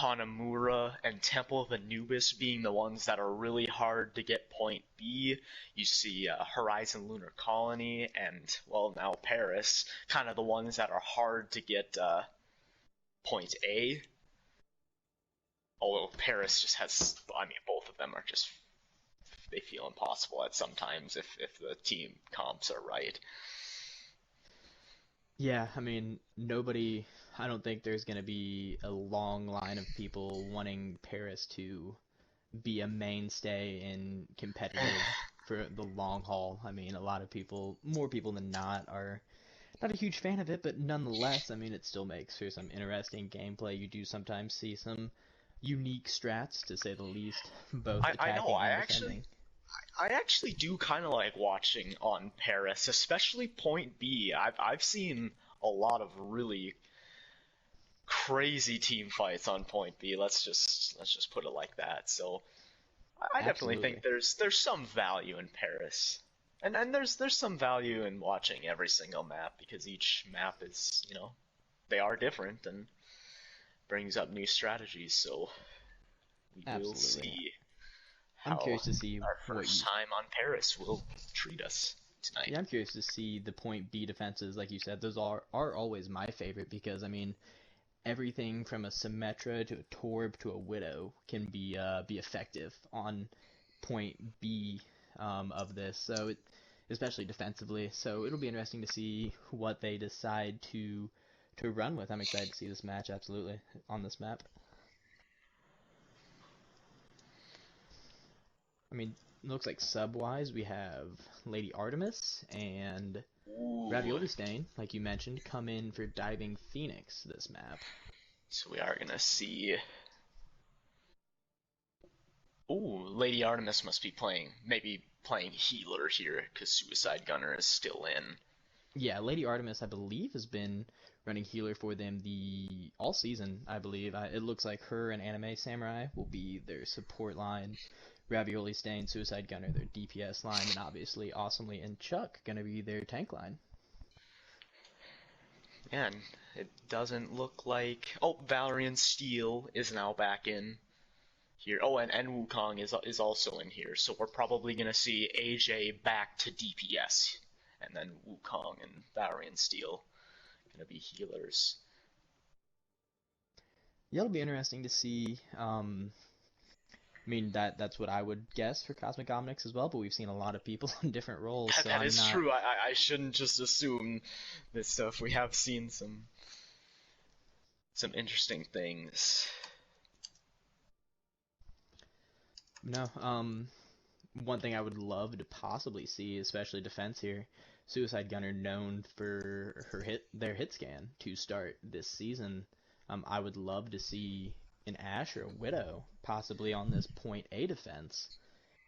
Hanamura and Temple of Anubis being the ones that are really hard to get point B. You see Horizon Lunar Colony and well now Paris, kind of the ones that are hard to get point A. Although Paris just has, I mean, both of them are just they feel impossible at sometimes if the team comps are right. Yeah, I mean, nobody. I don't think there's gonna be a long line of people wanting Paris to be a mainstay in competitive for the long haul. I mean, a lot of people, more people than not, are not a huge fan of it, but nonetheless, I mean, it still makes for some interesting gameplay. You do sometimes see some unique strats, to say the least, both I know. attacking and defending. I actually do kind of like watching on Paris, especially Point B. I've seen a lot of really crazy team fights on Point B. Let's just put it like that. So I definitely think Absolutely. there's some value in Paris. And there's some value in watching every single map because each map is, they are different and brings up new strategies. So we will Absolutely. see I'm how curious to see our what first you. time on Paris will treat us tonight. Yeah, I'm curious to see the point B defenses, like you said. Those are always my favorite because I mean, everything from a Symmetra to a Torb to a Widow can be effective on point B of this. So it, especially defensively. So it'll be interesting to see what they decide to run with. I'm excited to see this match absolutely on this map. I mean, it looks like sub-wise we have Lady Artemis and Ooh, Ravioli Stain, like you mentioned, come in for Diving Phoenix this map. so we are gonna see. Ooh, Lady Artemis must be maybe playing healer here because Suicide Gunner is still in. Yeah, Lady Artemis, I believe, has been running healer for them the all season. I believe it looks like her and Anime Samurai will be their support line. Ravioli Stain, Suicide Gunner, their DPS line, and obviously, awesomely, and Chuck gonna be their tank line. And it doesn't look like. Oh, Valerian Steel is now back in here. Oh, and Wukong is also in here. So we're probably gonna see AJ back to DPS, and then Wukong and Valerian Steel gonna be healers. Yeah, it'll be interesting to see. I mean that's what I would guess for Cosmic Omnics as well, but we've seen a lot of people in different roles, so That I'm is not. true. I shouldn't just assume this stuff. We have seen some interesting things. No, one thing I would love to possibly see, especially defense here, Suicide Gunner known for their hit scan to start this season. I would love to see an Ash or a Widow possibly on this point A defense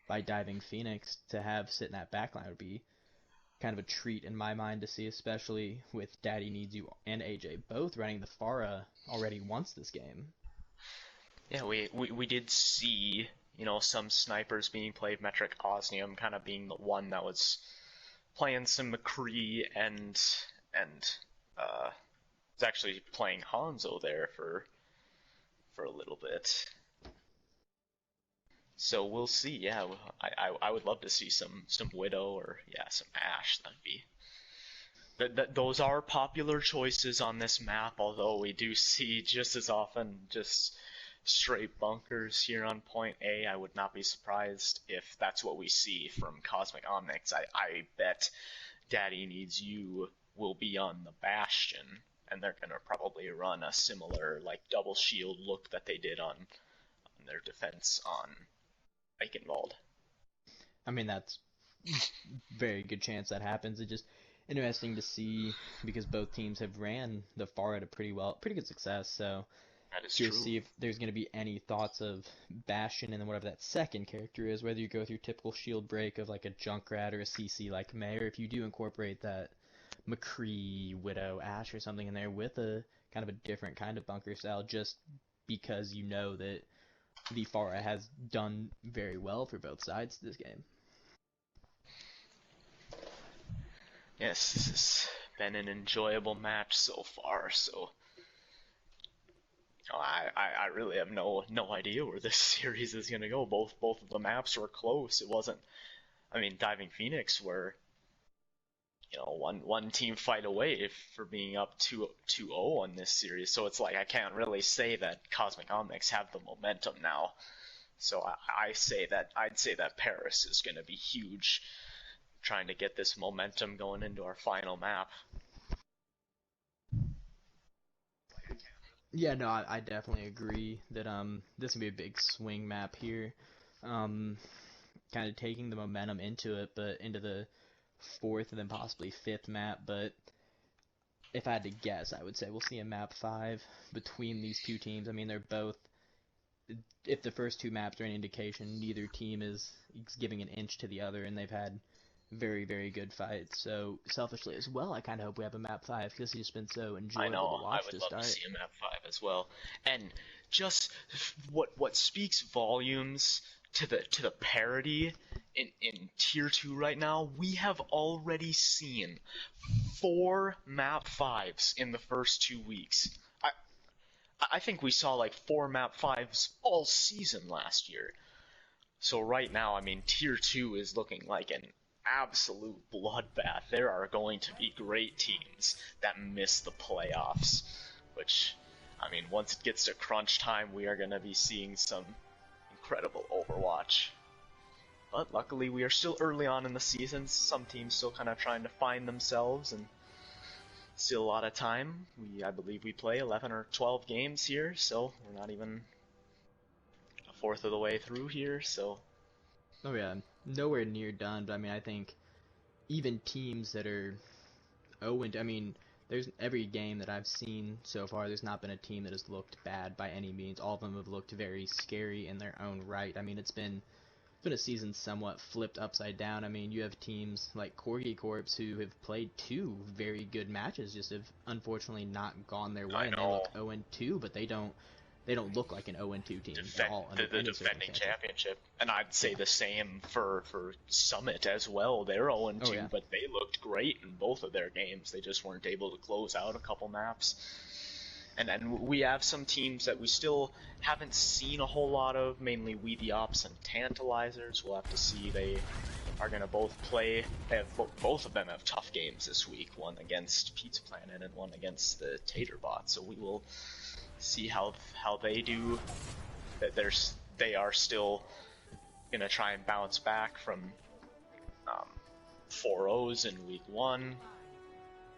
by Diving Phoenix to have sit in that backline would be kind of a treat in my mind to see, especially with Daddy Needs You and AJ both running the Pharah already once this game. Yeah, we did see, some snipers being played, Metric Osnium kind of being the one that was playing some McCree and uh was actually playing Hanzo there for a little bit. So we'll see. Yeah, I would love to see some Widow or yeah some Ash. That'd be those are popular choices on this map. Although we do see just as often just straight bunkers here on point A. I would not be surprised if that's what we see from Cosmic Omnics. I bet Daddy Needs You will be on the Bastion, and they're gonna probably run a similar like double shield look that they did on their defense on Eichenwald. I mean, that's very good chance that happens. interesting to see because both teams have ran the far at a pretty good success. So That is to true. see if there's going to be any thoughts of Bastion and then whatever that second character is, whether you go through typical shield break of like a Junkrat or a CC like May, or if you do incorporate that McCree, Widow, Ashe or something in there with a kind of a different kind of bunker style, just because you know that the Pharah has done very well for both sides this game. Yes, this has been an enjoyable match so far, so I really have no idea where this series is gonna go. Both of the maps were close. It wasn't, I mean, Diving Phoenix were, one team fight away for being up 2-0 on this series. So it's like I can't really say that Cosmic Omnics have the momentum now. So I'd say that Paris is gonna be huge, trying to get this momentum going into our final map. Yeah, no, I definitely agree that this can be a big swing map here. Kind of taking the momentum into it, but into the fourth and then possibly fifth map. But if I had to guess, I would say we'll see a map 5 between these two teams. I mean, they're both. If the first two maps are any indication, neither team is giving an inch to the other, and they've had very, very good fights. So selfishly as well, I kind of hope we have a map 5 because it's just been so I enjoyable know, to I watch would to love start. to see a map 5 as well. And just what speaks volumes to the parity in tier 2 right now, we have already seen 4 map 5s in the first 2 weeks. I think we saw like 4 map 5s all season last year. So right now, I mean, tier 2 is looking like an absolute bloodbath. There are going to be great teams that miss the playoffs, which, I mean, once it gets to crunch time, we are going to be seeing some incredible Overwatch. But luckily, we are still early on in the season. Some teams still kind of trying to find themselves, and still a lot of time. I believe we play 11 or 12 games here, so we're not even a fourth of the way through here, so Oh yeah, nowhere near done. But I mean, I think even teams that are 0 and I mean, there's every game that I've seen so far. There's not been a team that has looked bad by any means. All of them have looked very scary in their own right. I mean, it's been a season somewhat flipped upside down. I mean, you have teams like Corgi Corps who have played 2 very good matches, just have unfortunately not gone their way, I and they know. look 0 and 2, but they don't look like an 0 and 2 team at all under The any defending circumstances. championship, and I'd say the same for Summit as well. They're 0-2, Oh yeah. but they looked great in both of their games. They just weren't able to close out a couple maps. And then we have some teams that we still haven't seen a whole lot of, mainly We the Ops and Tantalizers. We'll have to see. They are going to both play. Both of them have tough games this week, one against Pizza Planet and one against the Taterbot. So we will see how they do. They are still going to try and bounce back from 4-0s in week 1.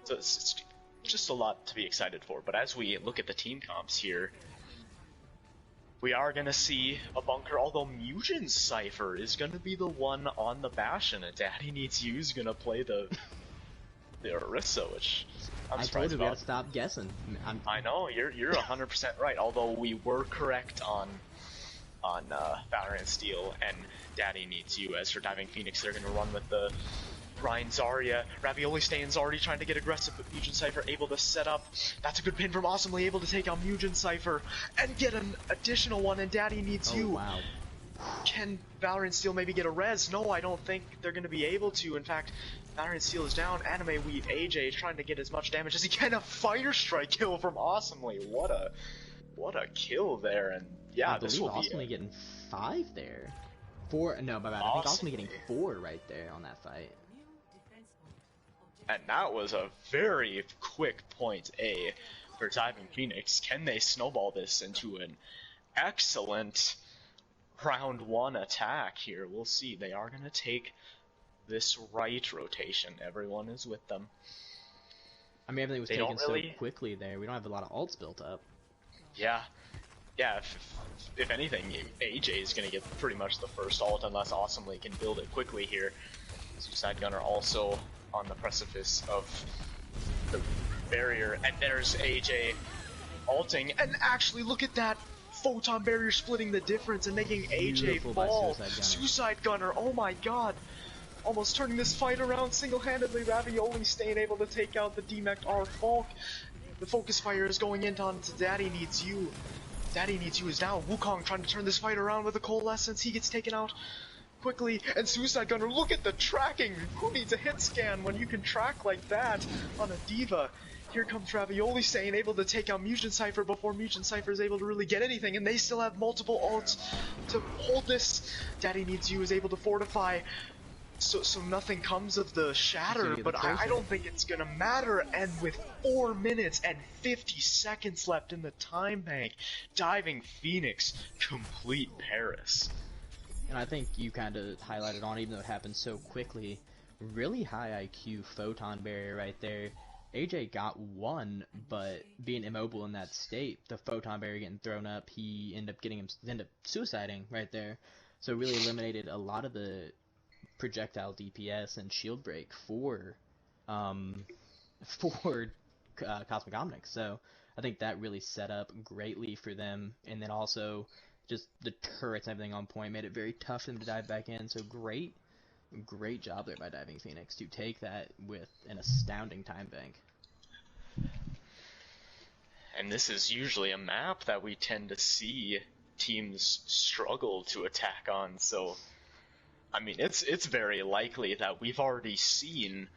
So it's just a lot to be excited for. But as we look at the team comps here, we are going to see a bunker, although Mugen's Cypher is going to be the one on the Bastion, and Daddy Needs You is going to play the Orisa, which I'm I surprised told you we about. gotta stop guessing. I know, you're 100% right, although we were correct on Valorant Steel and Daddy Needs You. As for Diving Phoenix, they're going to run with the Ryan Zarya. Ravioli Stains already trying to get aggressive, but Mugen Cypher able to set up. That's a good pin from Awesomely, able to take out Mugen Cypher and get an additional one, and Daddy Needs You. Wow. Can Valorant Steel maybe get a res? No, I don't think they're going to be able to. In fact, Valorant Steel is down. Anime Weed AJ is trying to get as much damage as he can. A Fire Strike kill from Awesomely. What a kill there. And yeah, this will be Awesomely getting 5 there. 4, no, my bad. I think Awesomely getting 4 right there on that fight. And that was a very quick point A for Diving Phoenix. Can they snowball this into an excellent round 1 attack here? We'll see. They are going to take this right rotation. Everyone is with them. I mean, everything was taken so quickly there. We don't have a lot of ults built up. Yeah. Yeah, if anything, AJ is going to get pretty much the first ult unless Awesomely can build it quickly here. Suicide Gunner also on the precipice of the barrier, and there's AJ ulting, and actually look at that photon barrier splitting the difference and making AJ fall. Suicide Gunner, oh my god. Almost turning this fight around single-handedly. Ravioli staying able to take out the DMEC R Falk. The focus fire is going into Daddy Needs You. Daddy Needs You is down. Wukong trying to turn this fight around with a Coalescence. He gets taken out quickly. And Suicide Gunner, look at the tracking. Who needs a hit scan when you can track like that on a diva? Here comes Ravioli staying able to take out Mugen Cypher before Mugen Cypher is able to really get anything, and they still have multiple ults to hold this. Daddy Needs You is able to fortify, so nothing comes of the shatter, but I don't think it's gonna matter. And with 4 minutes and 50 seconds left in the time bank, Diving Phoenix complete Paris. And I think you kind of highlighted on, even though it happened so quickly, really high IQ photon barrier right there. AJ got one, but being immobile in that state, the photon barrier getting thrown up, he ended up suiciding right there. So it really eliminated a lot of the projectile DPS and shield break for Cosmic Omnics. So I think that really set up greatly for them, and then also just the turrets and everything on point made it very tough for them to dive back in. So great job there by Diving Phoenix to take that with an astounding time bank. And this is usually a map that we tend to see teams struggle to attack on, so I mean it's very likely that we've already seen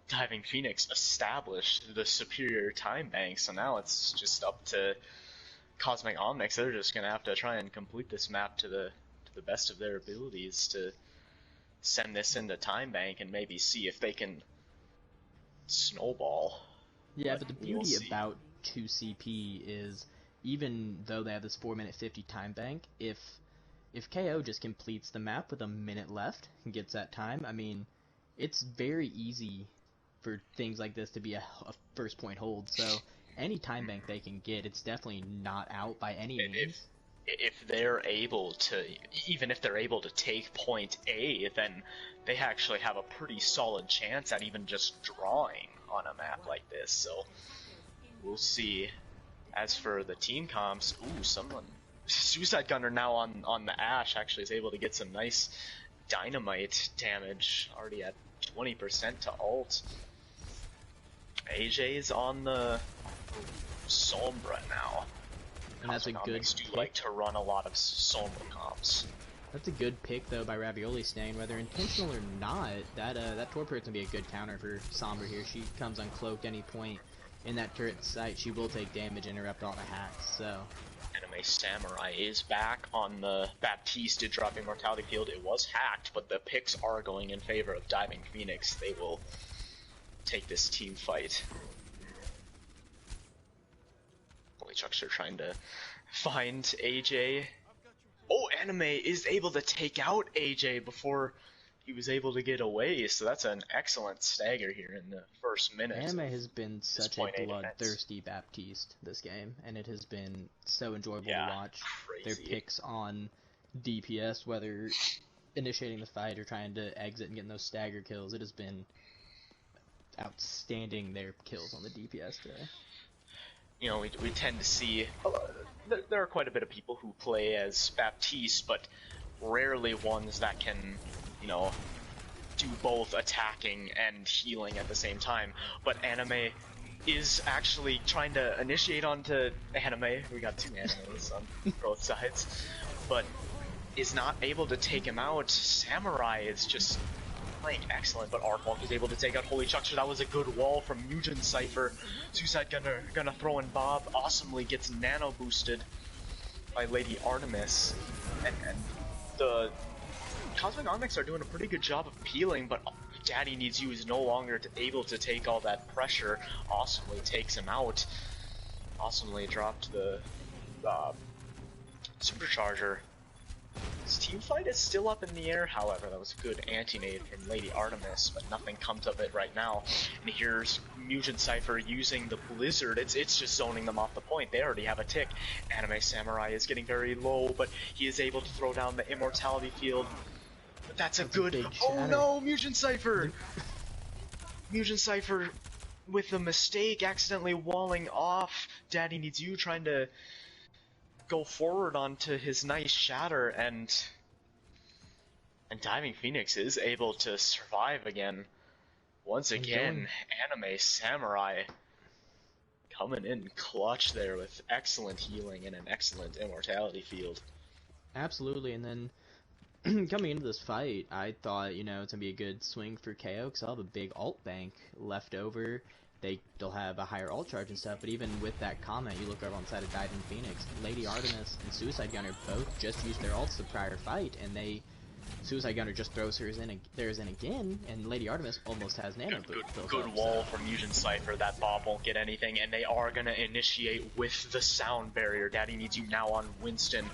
Diving Phoenix establish the superior time bank, so now it's just up to Cosmic Omnics. They're just gonna have to try and complete this map to the best of their abilities to send this into time bank and maybe see if they can snowball. Yeah, but the beauty about 2CP is, even though they have this 4-minute 50 time bank, if KO just completes the map with a minute left and gets that time, I mean, it's very easy for things like this to be a first point hold. So any time bank they can get, it's definitely not out by any means. If they're able to, even if they're able to take point A, then they actually have a pretty solid chance at even just drawing on a map like this. So we'll see. As for the team comps, Suicide Gunner now on the Ashe actually is able to get some nice dynamite damage, already at 20% to ult. AJ's on the Sombra now. And that's a good do like to run a lot of Sombra comps. That's a good pick though by Ravioli staying, whether intentional or not. That Torpor can be a good counter for Sombra here. She comes uncloaked any point in that turret site. She will take damage, interrupt all the hacks. So Anime Samurai is back on the Baptiste to drop Immortality Field. It was hacked, but the picks are going in favor of Diving Phoenix. They will take this team fight. Chucks are trying to find AJ. Oh, Anime is able to take out AJ before he was able to get away, so that's an excellent stagger here in the first minute. Anime has been such a bloodthirsty Baptiste this game, and it has been so enjoyable to watch. Crazy. Their picks on DPS, whether initiating the fight or trying to exit and getting those stagger kills, it has been outstanding, their kills on the DPS today. You know, we tend to see, there are quite a bit of people who play as Baptiste, but rarely ones that can, you know, do both attacking and healing at the same time. But Anime is actually trying to initiate onto Anime. We got two Animes on both sides, but is not able to take him out. Samurai is just playing excellent, but Arkwalk is able to take out Holy Chuckster. That was a good wall from Mugen Cypher. Suicide gonna throw in Bob. Awesomely gets nano boosted by Lady Artemis, and the Cosmic Omnics are doing a pretty good job of peeling, but Daddy Needs You is no longer able to take all that pressure. Awesomely takes him out. Awesomely dropped the Supercharger. This team fight is still up in the air, however. That was a good anti-nade from Lady Artemis, but nothing comes of it right now. And here's Mugen Cypher using the Blizzard. It's just zoning them off the point. They already have a tick. Anime Samurai is getting very low, but he is able to throw down the Immortality Field. But that's a good... Oh no, Mugen Cypher! Mugen Cypher with a mistake, accidentally walling off. Daddy Needs You trying to go forward onto his nice shatter, and Diving Phoenix is able to survive again. Once again, Anime Samurai coming in clutch there with excellent healing and an excellent immortality field. Absolutely, and then coming into this fight, I thought, it's going to be a good swing for KO, because they'll have a big ult bank left over. They'll have a higher ult charge and stuff, but even with that comment, you look over on the side of Diving Phoenix, Lady Artemis and Suicide Gunner both just used their ults the prior fight, and Suicide Gunner just throws theirs in again, and Lady Artemis almost has nano boost. Good wall from Mugen Cypher. That Bob won't get anything, and they are going to initiate with the sound barrier. Daddy Needs You now on Winston,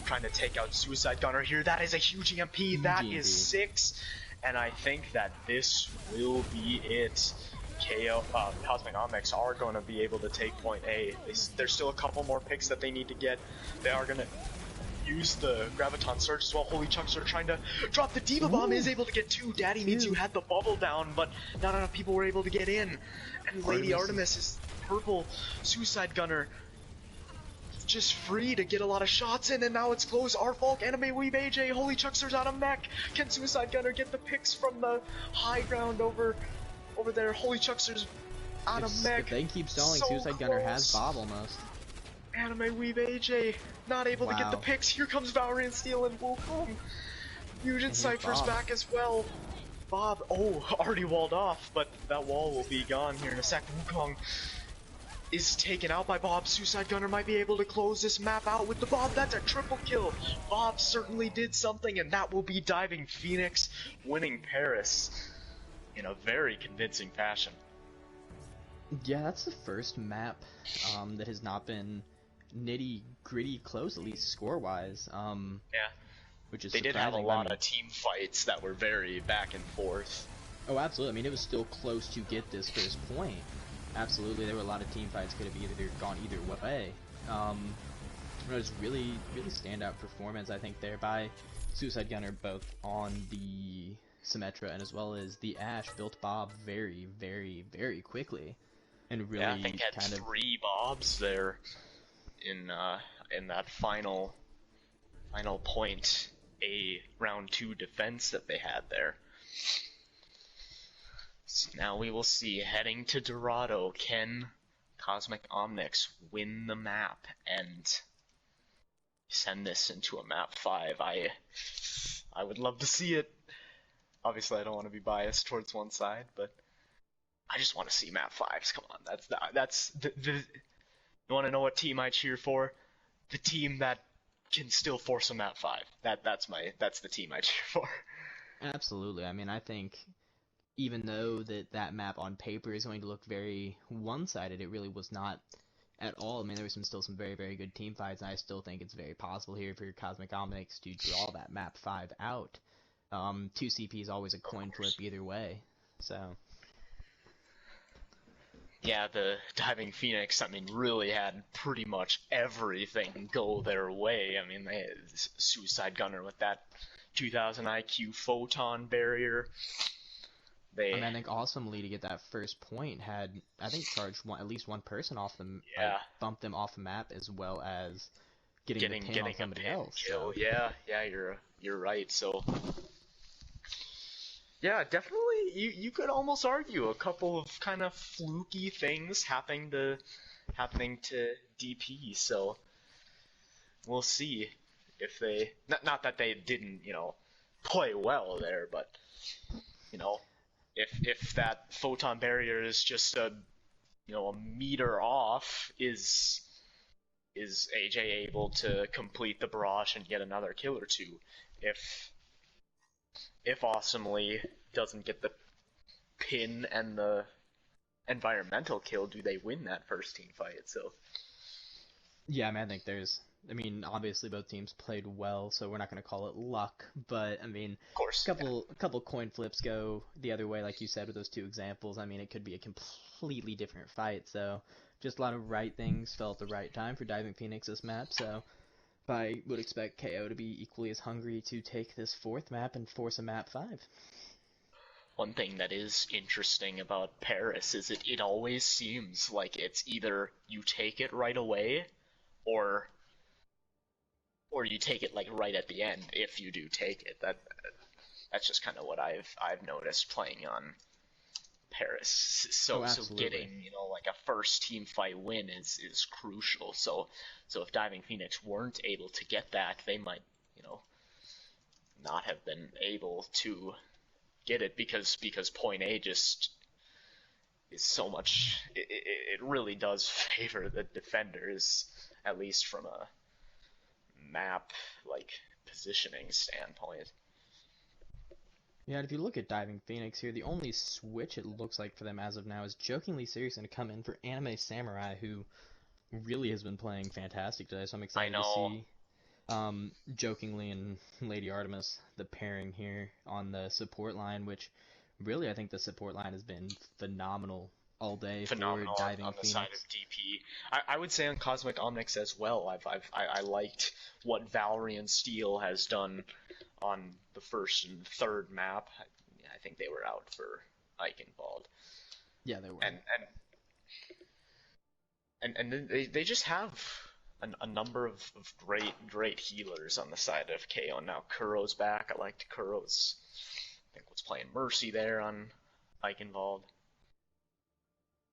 trying to take out Suicide Gunner here. That is a huge EMP. That is 6, and I think that this will be it. Cosmic Omnics are going to be able to take point A. There's still a couple more picks that they need to get. They are going to use the Graviton Surge as well. Holy Chunks are trying to drop the Diva Bomb, is able to get 2. Daddy Needs You had the bubble down, but not enough people were able to get in. And Lady Artemis is purple. Suicide Gunner just free to get a lot of shots in, and now it's close. Arfalk, Anime Weeb, AJ, Holy Chuckster's out of mech. Can Suicide Gunner get the picks from the high ground over there? Holy Chuckster's out of mech. If they keep stalling, Suicide Gunner has Bob almost. Anime Weeb AJ not able to get the picks. Here comes Valorant Steel and Wukong. Mugen Cypher's back as well. Bob, already walled off, but that wall will be gone here in a sec. Wukong is taken out by Bob. Suicide Gunner might be able to close this map out with the Bob. That's a triple kill. Bob certainly did something, and that will be Diving Phoenix winning Paris in a very convincing fashion. Yeah, that's the first map that has not been nitty-gritty close, at least score-wise. Yeah. Which is they did have a lot of team fights that were very back and forth. Oh, absolutely. I mean, it was still close to get this first point. Absolutely, there were a lot of team fights could have either gone either way. It was really, really standout performance, I think, there by Suicide Gunner, both on the Symmetra and as well as the Ashe, built Bob very, very, very quickly. And really, I think had 3 Bobs there in that final point A round 2 defense that they had there. So now we will see, heading to Dorado, can Cosmic Omnics win the map and send this into a map 5? I would love to see it. Obviously, I don't want to be biased towards one side, but I just want to see map 5s. Come on, that's the you want to know what team I cheer for? The team that can still force a map 5. That's the team I cheer for. Absolutely. I mean, I think even though that map on paper is going to look very one-sided, it really was not at all. I mean, there were still some very, very good team fights, and I still think it's very possible here for Cosmic Omnics to draw that map 5 out. 2 CP is always a coin flip either way, so. Yeah, the Diving Phoenix, I mean, really had pretty much everything go their way. I mean, they had Suicide Gunner with that 2000 IQ photon barrier. I think awesomely to get that first point had, I think, charged at least one person off them, bumped them off the map, as well as getting the pin on somebody else. Kill. So. Yeah, you're right. So yeah, definitely, you could almost argue a couple of kind of fluky things happening to DP. So we'll see if they not that they didn't play well there, but if that photon barrier is just a meter off, is AJ able to complete the barrage and get another kill or 2? If Awesomely doesn't get the pin and the environmental kill, do they win that first team fight? So yeah, I mean, I think obviously both teams played well, so we're not going to call it luck, but I mean, of course, a couple coin flips go the other way, like you said with those 2 examples. I mean, it could be a completely different fight, so just a lot of right things fell at the right time for Diving Phoenix this map, so I would expect KO to be equally as hungry to take this 4th map and force a map 5. one thing that is interesting about Paris is it always seems like it's either you take it right away or you take it like right at the end if you do take it. That's just kind of what I've noticed playing on Paris. So getting, you know, like a first team fight win is crucial. So if Diving Phoenix weren't able to get that, they might, you know, not have been able to get it because point A just is so much. It really does favor the defenders, at least from a map like positioning standpoint. Yeah, and if you look at Diving Phoenix here, the only switch it looks like for them as of now is Jokingly Serious going to come in for Anime Samurai, who really has been playing fantastic today. So I'm excited to see Jokingly and Lady Artemis, the pairing here on the support line, which really I think the support line has been phenomenal all day for Diving on the Phoenix. Side of DP. I would say on Cosmic Omnics as well. I liked what Valkyrie and Steel has done on the first and third map. I think they were out for Eichenwald. Yeah, they were. And they just have a number of great healers on the side of KO. Now Kuro's back. I liked Kuro's. I think was playing Mercy there on Eichenwald.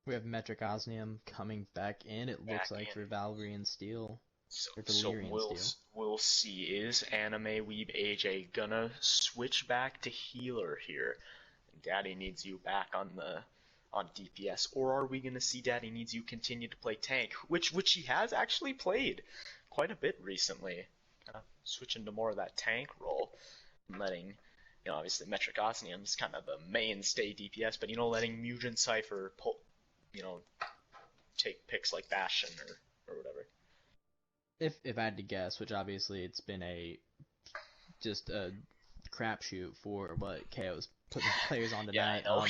We have Metric Osmium coming back in, it looks like, for Valkyrie and Steel. So we'll see. Is Anime Weeb AJ gonna switch back to healer here? Daddy Needs You back on DPS, or are we gonna see Daddy Needs You continue to play tank, which he has actually played quite a bit recently, switching to more of that tank role, and letting, you know, obviously Metric Osmium is kind of the mainstay DPS, but, you know, letting Mugen Cypher pull, you know, take picks like Bastion or whatever. If I had to guess, which obviously it's been just a crapshoot for what KO's putting players on tonight. Yeah,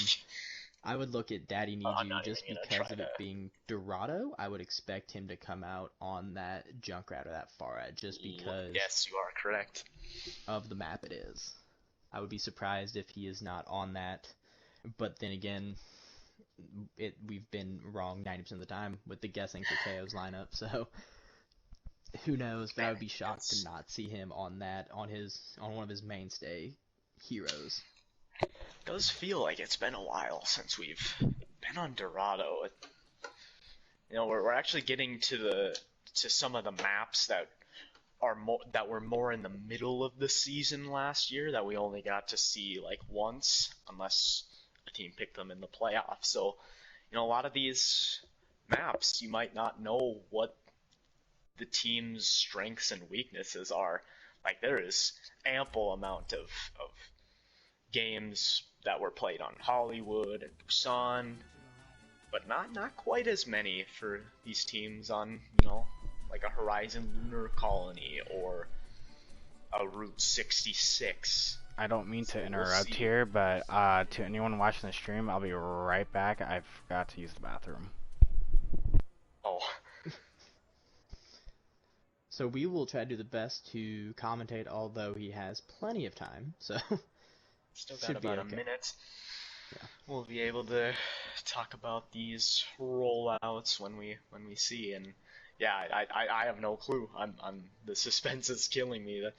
I would look at Daddy Needs You just because of it being Dorado. I would expect him to come out on that Junkrat or that Farad just because. Yes, you are correct. Of the map it is. I would be surprised if he is not on that. But then again, we've been wrong 90% of the time with the guessing for KO's lineup, so who knows? But I would be shocked to not see him on one of his mainstay heroes. It does feel like it's been a while since we've been on Dorado. You know, we're actually getting to some of the maps that were more in the middle of the season last year that we only got to see like once, unless a team picked them in the playoffs. So, you know, a lot of these maps you might not know what the team's strengths and weaknesses are. Like, there is ample amount of games that were played on Hollywood and Busan, but not quite as many for these teams on, you know, like a Horizon Lunar Colony or a Route 66. I don't mean to interrupt here, but to anyone watching the stream, I'll be right back. I forgot to use the bathroom. Oh. So we will try to do the best to commentate, although he has plenty of time, so still got about a minute. Yeah. We'll be able to talk about these rollouts when we see, and yeah, I have no clue. I'm the suspense is killing me. The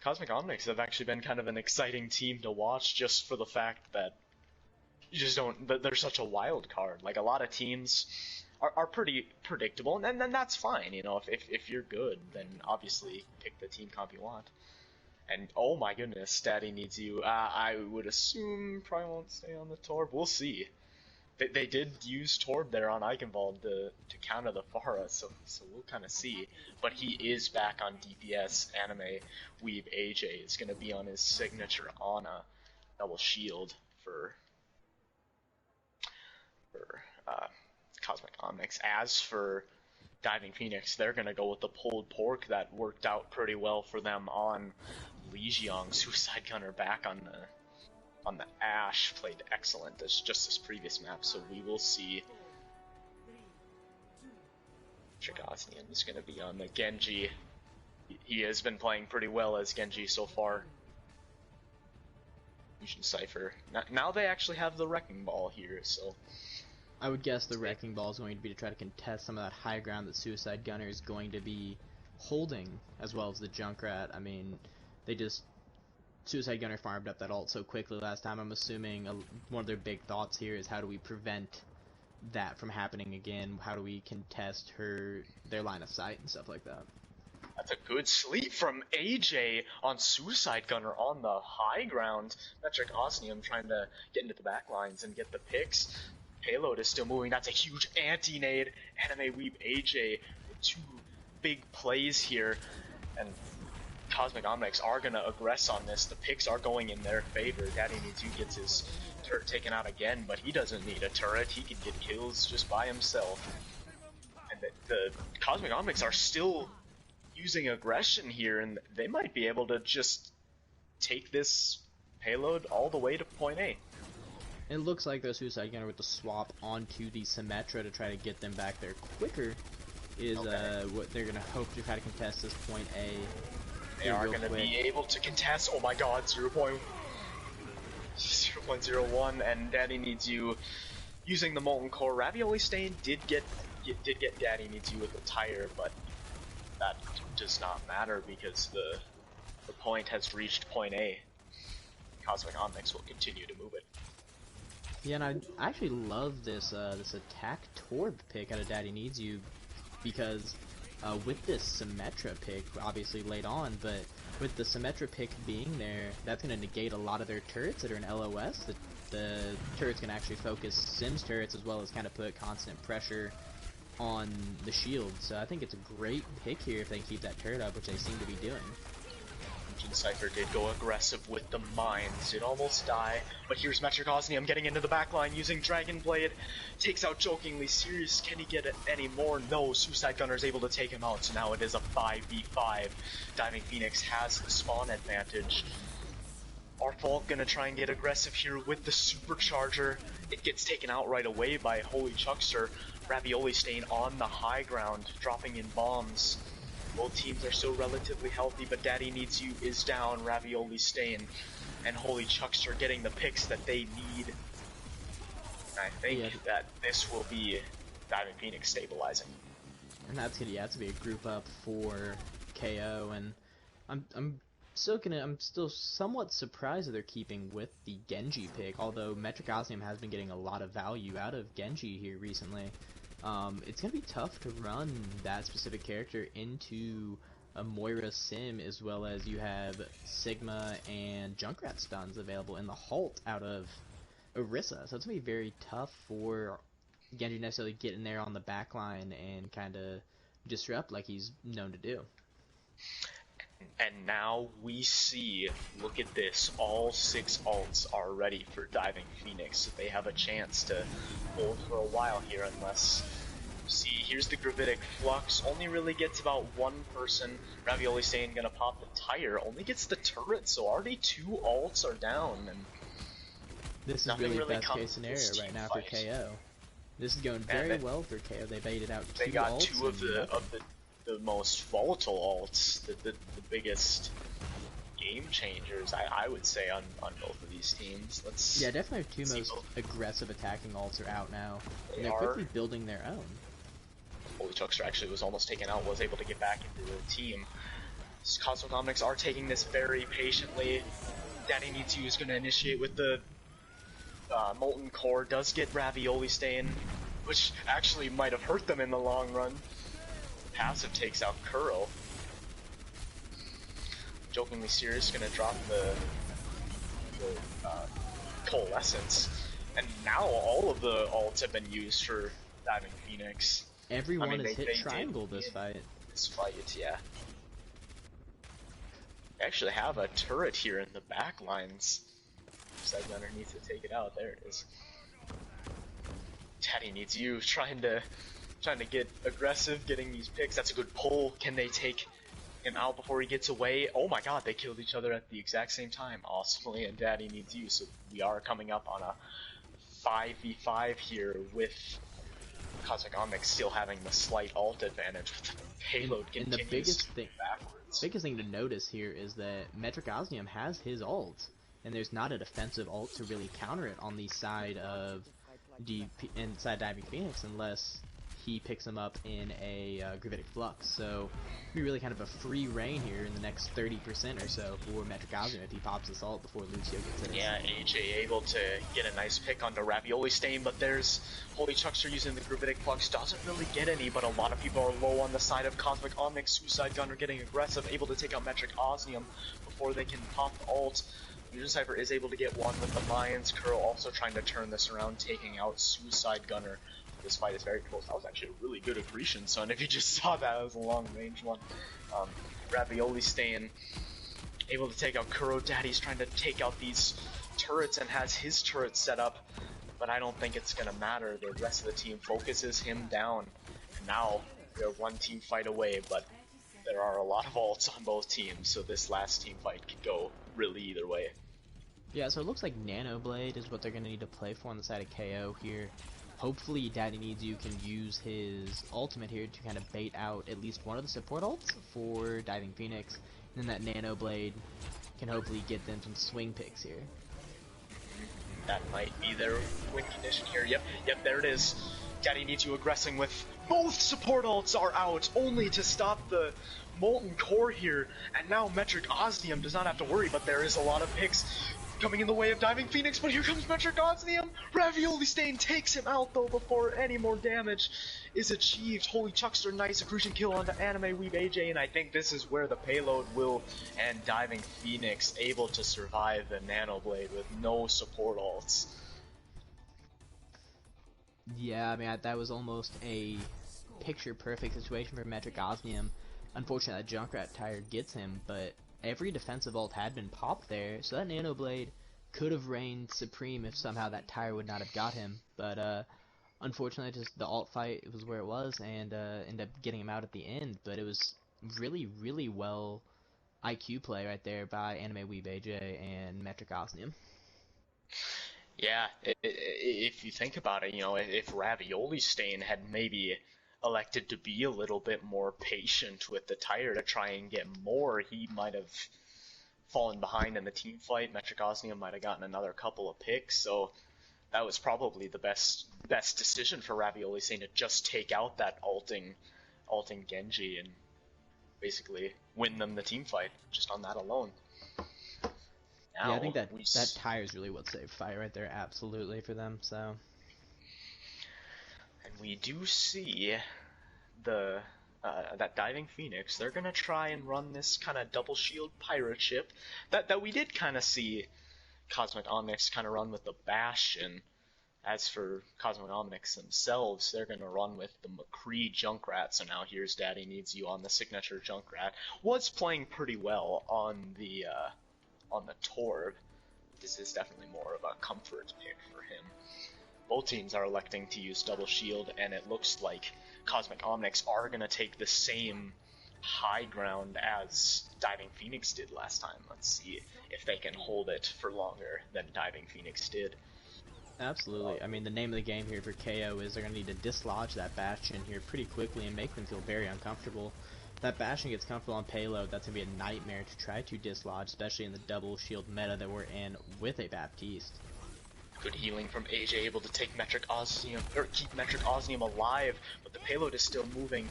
Cosmic Omnics have actually been kind of an exciting team to watch, just for the fact that you just don't. They're such a wild card. Like, a lot of teams are pretty predictable, and then that's fine. You know, if you're good, then obviously pick the team comp you want. And oh my goodness, Daddy Needs You. I would assume probably won't stay on the Torb. We'll see. They did use Torb there on Eichenwald to counter the Pharah, so we'll kind of see. But he is back on DPS. Anime Weeb AJ is going to be on his signature Ana double shield for Cosmic Omnics. As for Diving Phoenix, they're going to go with the pulled pork that worked out pretty well for them on Lijiang. Suicide Gunner back on the Ash played excellent as just this previous map, so we will see. Chagosnian is going to be on the Genji. He has been playing pretty well as Genji so far. Fusion Cypher. Now they actually have the Wrecking Ball here, so... I would guess the Wrecking Ball is going to be to try to contest some of that high ground that Suicide Gunner is going to be holding, as well as the Junkrat. I mean, Suicide Gunner farmed up that ult so quickly last time. I'm assuming one of their big thoughts here is how do we prevent that from happening again? How do we contest their line of sight and stuff like that? That's a good sleep from AJ on Suicide Gunner on the high ground. Metric Osmium trying to get into the back lines and get the picks. Payload is still moving. That's a huge anti-nade. Anime Weep AJ with 2 big plays here. And Cosmic Omnics are going to aggress on this. The picks are going in their favor. Daddy Needs You gets his turret taken out again, but he doesn't need a turret. He can get kills just by himself. And the Cosmic Omnics are still using aggression here, and they might be able to just take this payload all the way to point A. It looks like the Suicide Gunner with the swap onto the Symmetra to try to get them back there quicker is what they're going to hope to try to contest this point A. They are going to be able to contest, oh my god, 0.01, and Daddy Needs You using the Molten Core. Ravioli Stain did get Daddy Needs You with the tire, but that does not matter because the point has reached point A. Cosmic Omnics will continue to move it. Yeah, and I actually love this this attack Torb pick out of Daddy Needs You, because with this Symmetra pick, obviously late on, but with the Symmetra pick being there, that's going to negate a lot of their turrets that are in LOS. The turrets can actually focus Sims turrets as well as kind of put constant pressure on the shield. So I think it's a great pick here if they keep that turret up, which they seem to be doing. Cypher did go aggressive with the mines, did almost die, but here's Metric Osmium getting into the backline using Dragon Blade, takes out Jokingly Serious. Can he get it any more? No, Suicide Gunner is able to take him out, so now it is a 5v5. Diving Phoenix has the spawn advantage. Artfall gonna try and get aggressive here with the Supercharger. It gets taken out right away by Holy Chuckster. Ravioli Stain on the high ground, dropping in bombs. Both teams are still relatively healthy, but Daddy Needs You is down. Ravioli Stain and Holy Chuckster getting the picks that they need. I think that this will be Diving Phoenix stabilizing. And that's gonna be a group up for KO, and I'm still somewhat surprised that they're keeping with the Genji pick, although Metric Osmium has been getting a lot of value out of Genji here recently. It's going to be tough to run that specific character into a Moira Sim, as well as you have Sigma and Junkrat stuns available in the Halt out of Orisa. So it's going to be very tough for Genji to necessarily get in there on the backline and kind of disrupt like he's known to do. And now we see, look at this, all 6 ults are ready for Diving Phoenix. They have a chance to hold for a while here unless... See, here's the Gravitic Flux, only really gets about 1 person. Ravioli Stain gonna pop the tire, only gets the turret, so already 2 ults are down. And this is really best case scenario right now for KO. This is going very well for KO. They baited out 2 ults. They got 2 of the most volatile ults, the biggest game changers, I would say, on both of these teams. Yeah, definitely our 2 most aggressive attacking ults are out now. And they're quickly building their own. Holy Chuckster actually was almost taken out, was able to get back into the team. Cosmic Omnics are taking this very patiently. Daddy Needs You is going to initiate with the Molten Core, does get Ravioli Stain, which actually might have hurt them in the long run. Passive takes out Kuro. Jokingly Serious gonna drop the Coalescence, and now all of the ults have been used for Diving Phoenix. Everyone has hit triangle this fight. Yeah. They actually have a turret here in the back lines. Side Gunner needs to take it out. There it is. Daddy Needs You trying to get aggressive, getting these picks. That's a good pull. Can they take him out before he gets away? Oh my god, they killed each other at the exact same time. Awesomely, and Daddy Needs You. So we are coming up on a 5v5 here with Cosmic Omnics still having the slight ult advantage. With the payload continues and the biggest to move backwards. biggest thing to notice here is that Metric Osmium has his ult. and there's not a defensive ult to really counter it on the side of inside Diving Phoenix unless he picks him up in a Gravitic Flux. So it'll be really kind of a free reign here in the next 30% or so for Metric Osmium if he pops his ult before Lucio gets it. Yeah, AJ able to get a nice pick onto Ravioli Stain, but there's Holy Chuckster using the Gravitic Flux, doesn't really get any, but a lot of people are low on the side of Cosmic Omnic. Suicide Gunner getting aggressive, able to take out Metric Osmium before they can pop the ult. Fusion Cypher is able to get one with the Lions. Curl also trying to turn this around, taking out Suicide Gunner. This fight is very close. That was actually a really good accretion, son. If you just saw that, it was a long range one. Ravioli Stain able to take out Kuro. Daddy's trying to take out these turrets and has his turret set up, but I don't think it's gonna matter. The rest of the team focuses him down. And now they're one team fight away, but there are a lot of ults on both teams, so this last team fight could go really either way. Yeah, so it looks like Nano Blade is what they're gonna need to play for on the side of KO here. Hopefully Daddy Needs You can use his ultimate here to kind of bait out at least one of the support ults for Diving Phoenix, and then that Nano Blade can hopefully get them some swing picks here. That might be their win condition here. Yep, there it is. Daddy Needs You aggressing with both support ults are out, only to stop the Molten Core here, and now Metric Osmium does not have to worry, but there is a lot of picks coming in the way of Diving Phoenix, but here comes Metric Osmium! Ravioli Stain takes him out though before any more damage is achieved. Holy Chuckster, nice accretion kill onto Anime Weeb AJ, and I think this is where the payload will end. Diving Phoenix able to survive the Nano Blade with no support ults. Yeah, I mean, that was almost a picture-perfect situation for Metric Osmium. Unfortunately, that Junkrat tire gets him, but every defensive ult had been popped there, so that Nano Blade could have reigned supreme if somehow that tire would not have got him. But unfortunately, just the ult fight was where it was, and ended up getting him out at the end. But it was really, really well IQ play right there by Anime Weeb AJ and Metric Osmium. Yeah, if you think about it, you know, if Ravioli Stain had maybe elected to be a little bit more patient with the tire to try and get more, he might have fallen behind in the team fight. Metric Osmium might have gotten another couple of picks, so that was probably the best decision for Ravioli Stain, to just take out that ulting Genji and basically win them the team fight just on that alone. Now, yeah, I think that tire is really what saved fight right there, absolutely, for them. So, and we do see the that Diving Phoenix. They're gonna try and run this kind of double shield pirate ship that we did kind of see Cosmic Omnics kind of run with the Bastion. As for Cosmic Omnics themselves, they're gonna run with the McCree Junkrat. So now here's Daddy Needs You on the signature Junkrat. Was playing pretty well on the Torb. This is definitely more of a comfort pick for him. Both teams are electing to use double shield, and it looks like Cosmic Omnics are going to take the same high ground as Diving Phoenix did last time. Let's see if they can hold it for longer than Diving Phoenix did. Absolutely. I mean, the name of the game here for KO is they're going to need to dislodge that Bastion here pretty quickly and make them feel very uncomfortable. If that Bastion gets comfortable on payload, that's going to be a nightmare to try to dislodge, especially in the double shield meta that we're in with a Baptiste. Good healing from AJ, able to take Metric Osmium, or keep Metric Osmium alive, but the payload is still moving.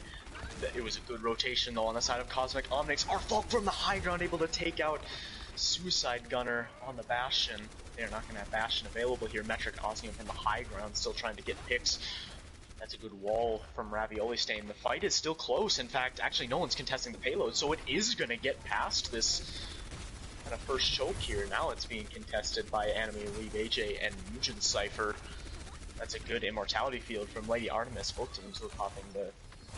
It was a good rotation though on the side of Cosmic Omnics. Arfolk from the high ground able to take out Suicide Gunner on the Bastion. They're not going to have Bastion available here. Metric Osmium from the high ground still trying to get picks. That's a good wall from Ravioli Stain. The fight is still close. In fact, actually no one's contesting the payload, so it is going to get past this kind of first choke here. Now it's being contested by Anime Weeb AJ and Fusion Cypher. That's a good immortality field from Lady Artemis. Both teams were popping the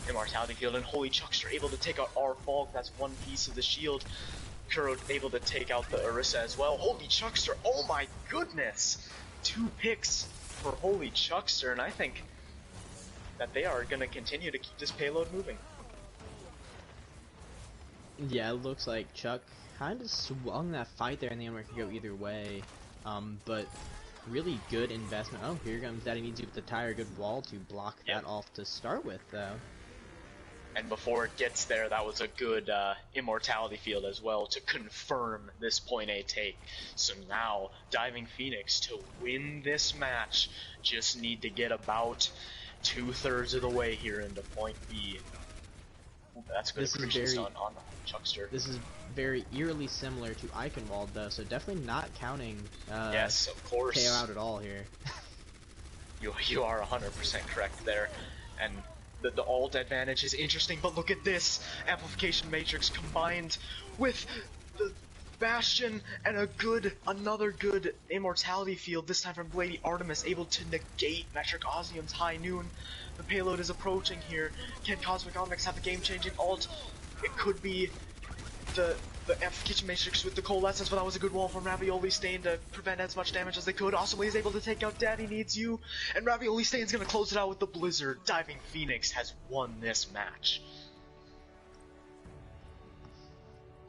immortality field, and Holy Chuckster able to take out Arfolk. That's one piece of the shield. Kuro able to take out the Orisa as well. Holy Chuckster, oh my goodness! 2 picks for Holy Chuckster, and I think that they are going to continue to keep this payload moving. Yeah, it looks like Chuck kind of swung that fight there, and the end could go either way. But really good investment. Oh, here comes Daddy Needs You with the tire. Good wall to block that off to start with, though. And before it gets there, that was a good immortality field as well to confirm this point A take. So now, Diving Phoenix, to win this match, just need to get about 2/3 of the way here into point B. Ooh, that's good accretion on Chuckster. This is very eerily similar to Eichenwald, though, so definitely not counting yes, of course. KO out at all here. You are 100% correct there. And the alt advantage is interesting, but look at this! Amplification Matrix combined with the Bastion and another good immortality field, this time from Lady Artemis, able to negate Metric Osmium's High Noon. The payload is approaching here. Can Cosmic Omnics have a game-changing ult? It could be the Amplification Matrix with the Coalescence, but that was a good wall from Ravioli Stain to prevent as much damage as they could. Awesomely is able to take out Daddy Needs You, and Ravioli Stain's gonna close it out with the Blizzard. Diving Phoenix has won this match.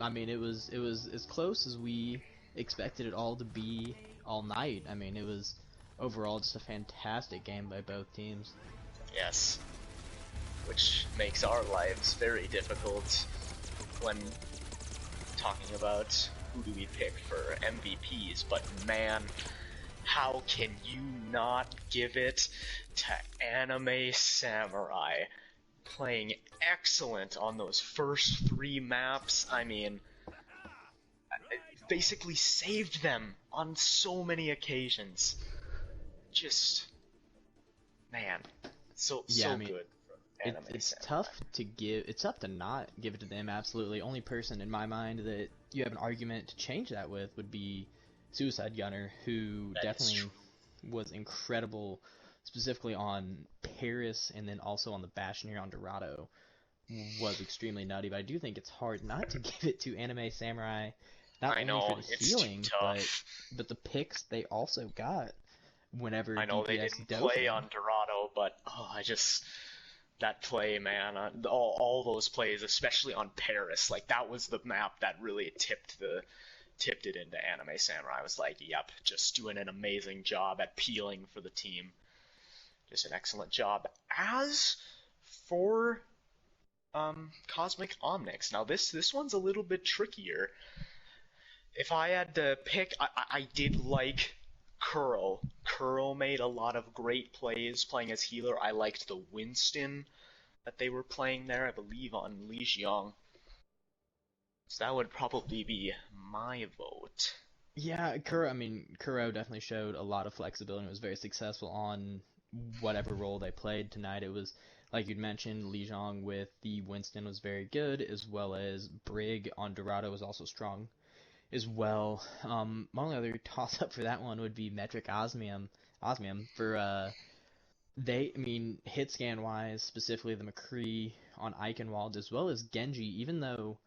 I mean, it was as close as we expected it all to be all night. I mean, it was overall just a fantastic game by both teams. Yes. Which makes our lives very difficult when talking about who do we pick for MVPs, but man, how can you not give it to Anime Samurai? Playing excellent on those first 3 maps. I mean, basically saved them on so many occasions. Just, man, so I mean, good. It's tough to not give it to them. Absolutely, only person in my mind that you have an argument to change that with would be Suicide Gunner, who definitely was incredible, specifically on Paris and then also on the Bastion here on Dorado. Was extremely nutty, but I do think it's hard not to give it to Anime Samurai. Not only for the healing, but the picks they also got whenever I know DPS they didn't play on Dorado, but that play, man, all those plays, especially on Paris, like that was the map that really tipped it into Anime Samurai. I was like, yep, just doing an amazing job at peeling for the team. Just an excellent job. As for Cosmic Omnics, now this one's a little bit trickier. If I had to pick, I did like Kuro. Kuro made a lot of great plays playing as healer. I liked the Winston that they were playing there, I believe on Li Xiong. So that would probably be my vote. Yeah, Kuro definitely showed a lot of flexibility and was very successful on whatever role they played tonight. It was, like you'd mentioned, Li Xiong with the Winston was very good, as well as Brig on Dorado was also strong as well. My only other toss-up for that one would be Metric Osmium for, hit scan-wise, specifically the McCree on Eichenwald, as well as Genji, even though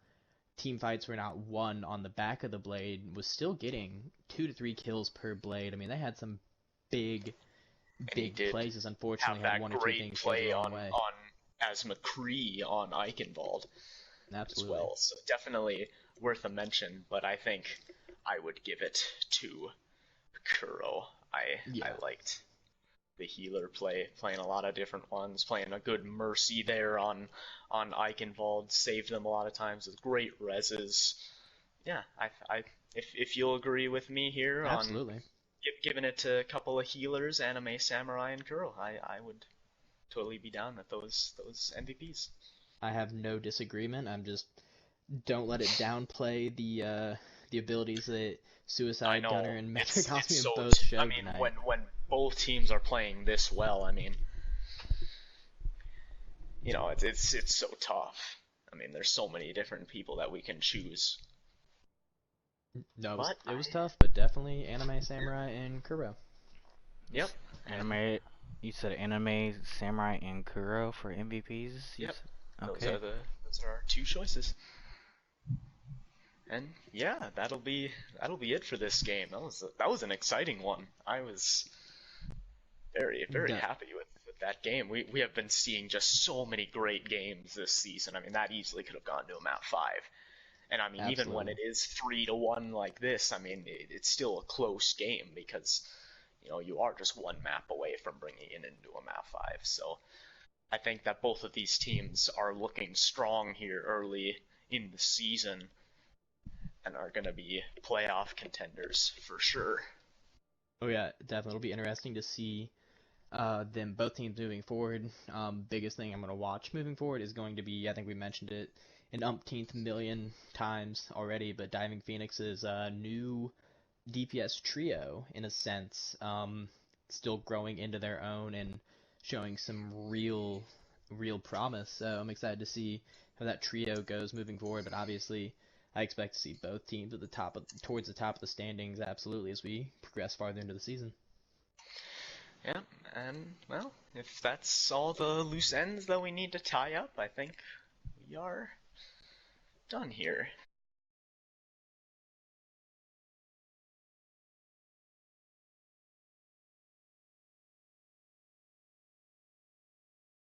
team fights were not won on the back of the blade, was still getting 2 to 3 kills per blade. I mean, they had some big plays, as unfortunately had 1 or 2 things go the wrong way. As McCree on Eichenwald as Absolutely. well. So definitely worth a mention, but I think I would give it to Kuro. I liked the healer playing a lot of different ones, playing a good Mercy there on Eichenwald, saved them a lot of times with great reses. Yeah, if you'll agree with me here Absolutely. on giving it to a couple of healers, Anime Samurai and Kuro, I would totally be down with those MVPs. I have no disagreement. I'm just don't let it downplay the abilities that Suicide Gunner and Metric Osmium both showed tonight. When both teams are playing this well, I mean, it's so tough. I mean, there's so many different people that we can choose. No, it was tough, but definitely Anime Samurai and Kuro. Yep. You said Anime Samurai and Kuro for MVPs? Yep. Okay. Those are our 2 choices. And yeah, that'll be it for this game. That was an exciting one. I was very happy with that game. We have been seeing just so many great games this season. I mean, that easily could have gone to a map 5. And I mean, Absolutely. Even when it is 3-1 like this, I mean, it's still a close game because you are just 1 map away from bringing it into a map 5. So I think that both of these teams are looking strong here early in the season and are going to be playoff contenders for sure. Oh yeah, definitely. It'll be interesting to see them both teams moving forward. Biggest thing I'm going to watch moving forward is going to be, I think we mentioned it an umpteenth million times already, but Diving Phoenix's new DPS trio, in a sense, still growing into their own and showing some real promise. So I'm excited to see how that trio goes moving forward. But obviously, I expect to see both teams at the towards the top of the standings, absolutely, as we progress farther into the season. Yeah, and well, if that's all the loose ends that we need to tie up, I think we are done here.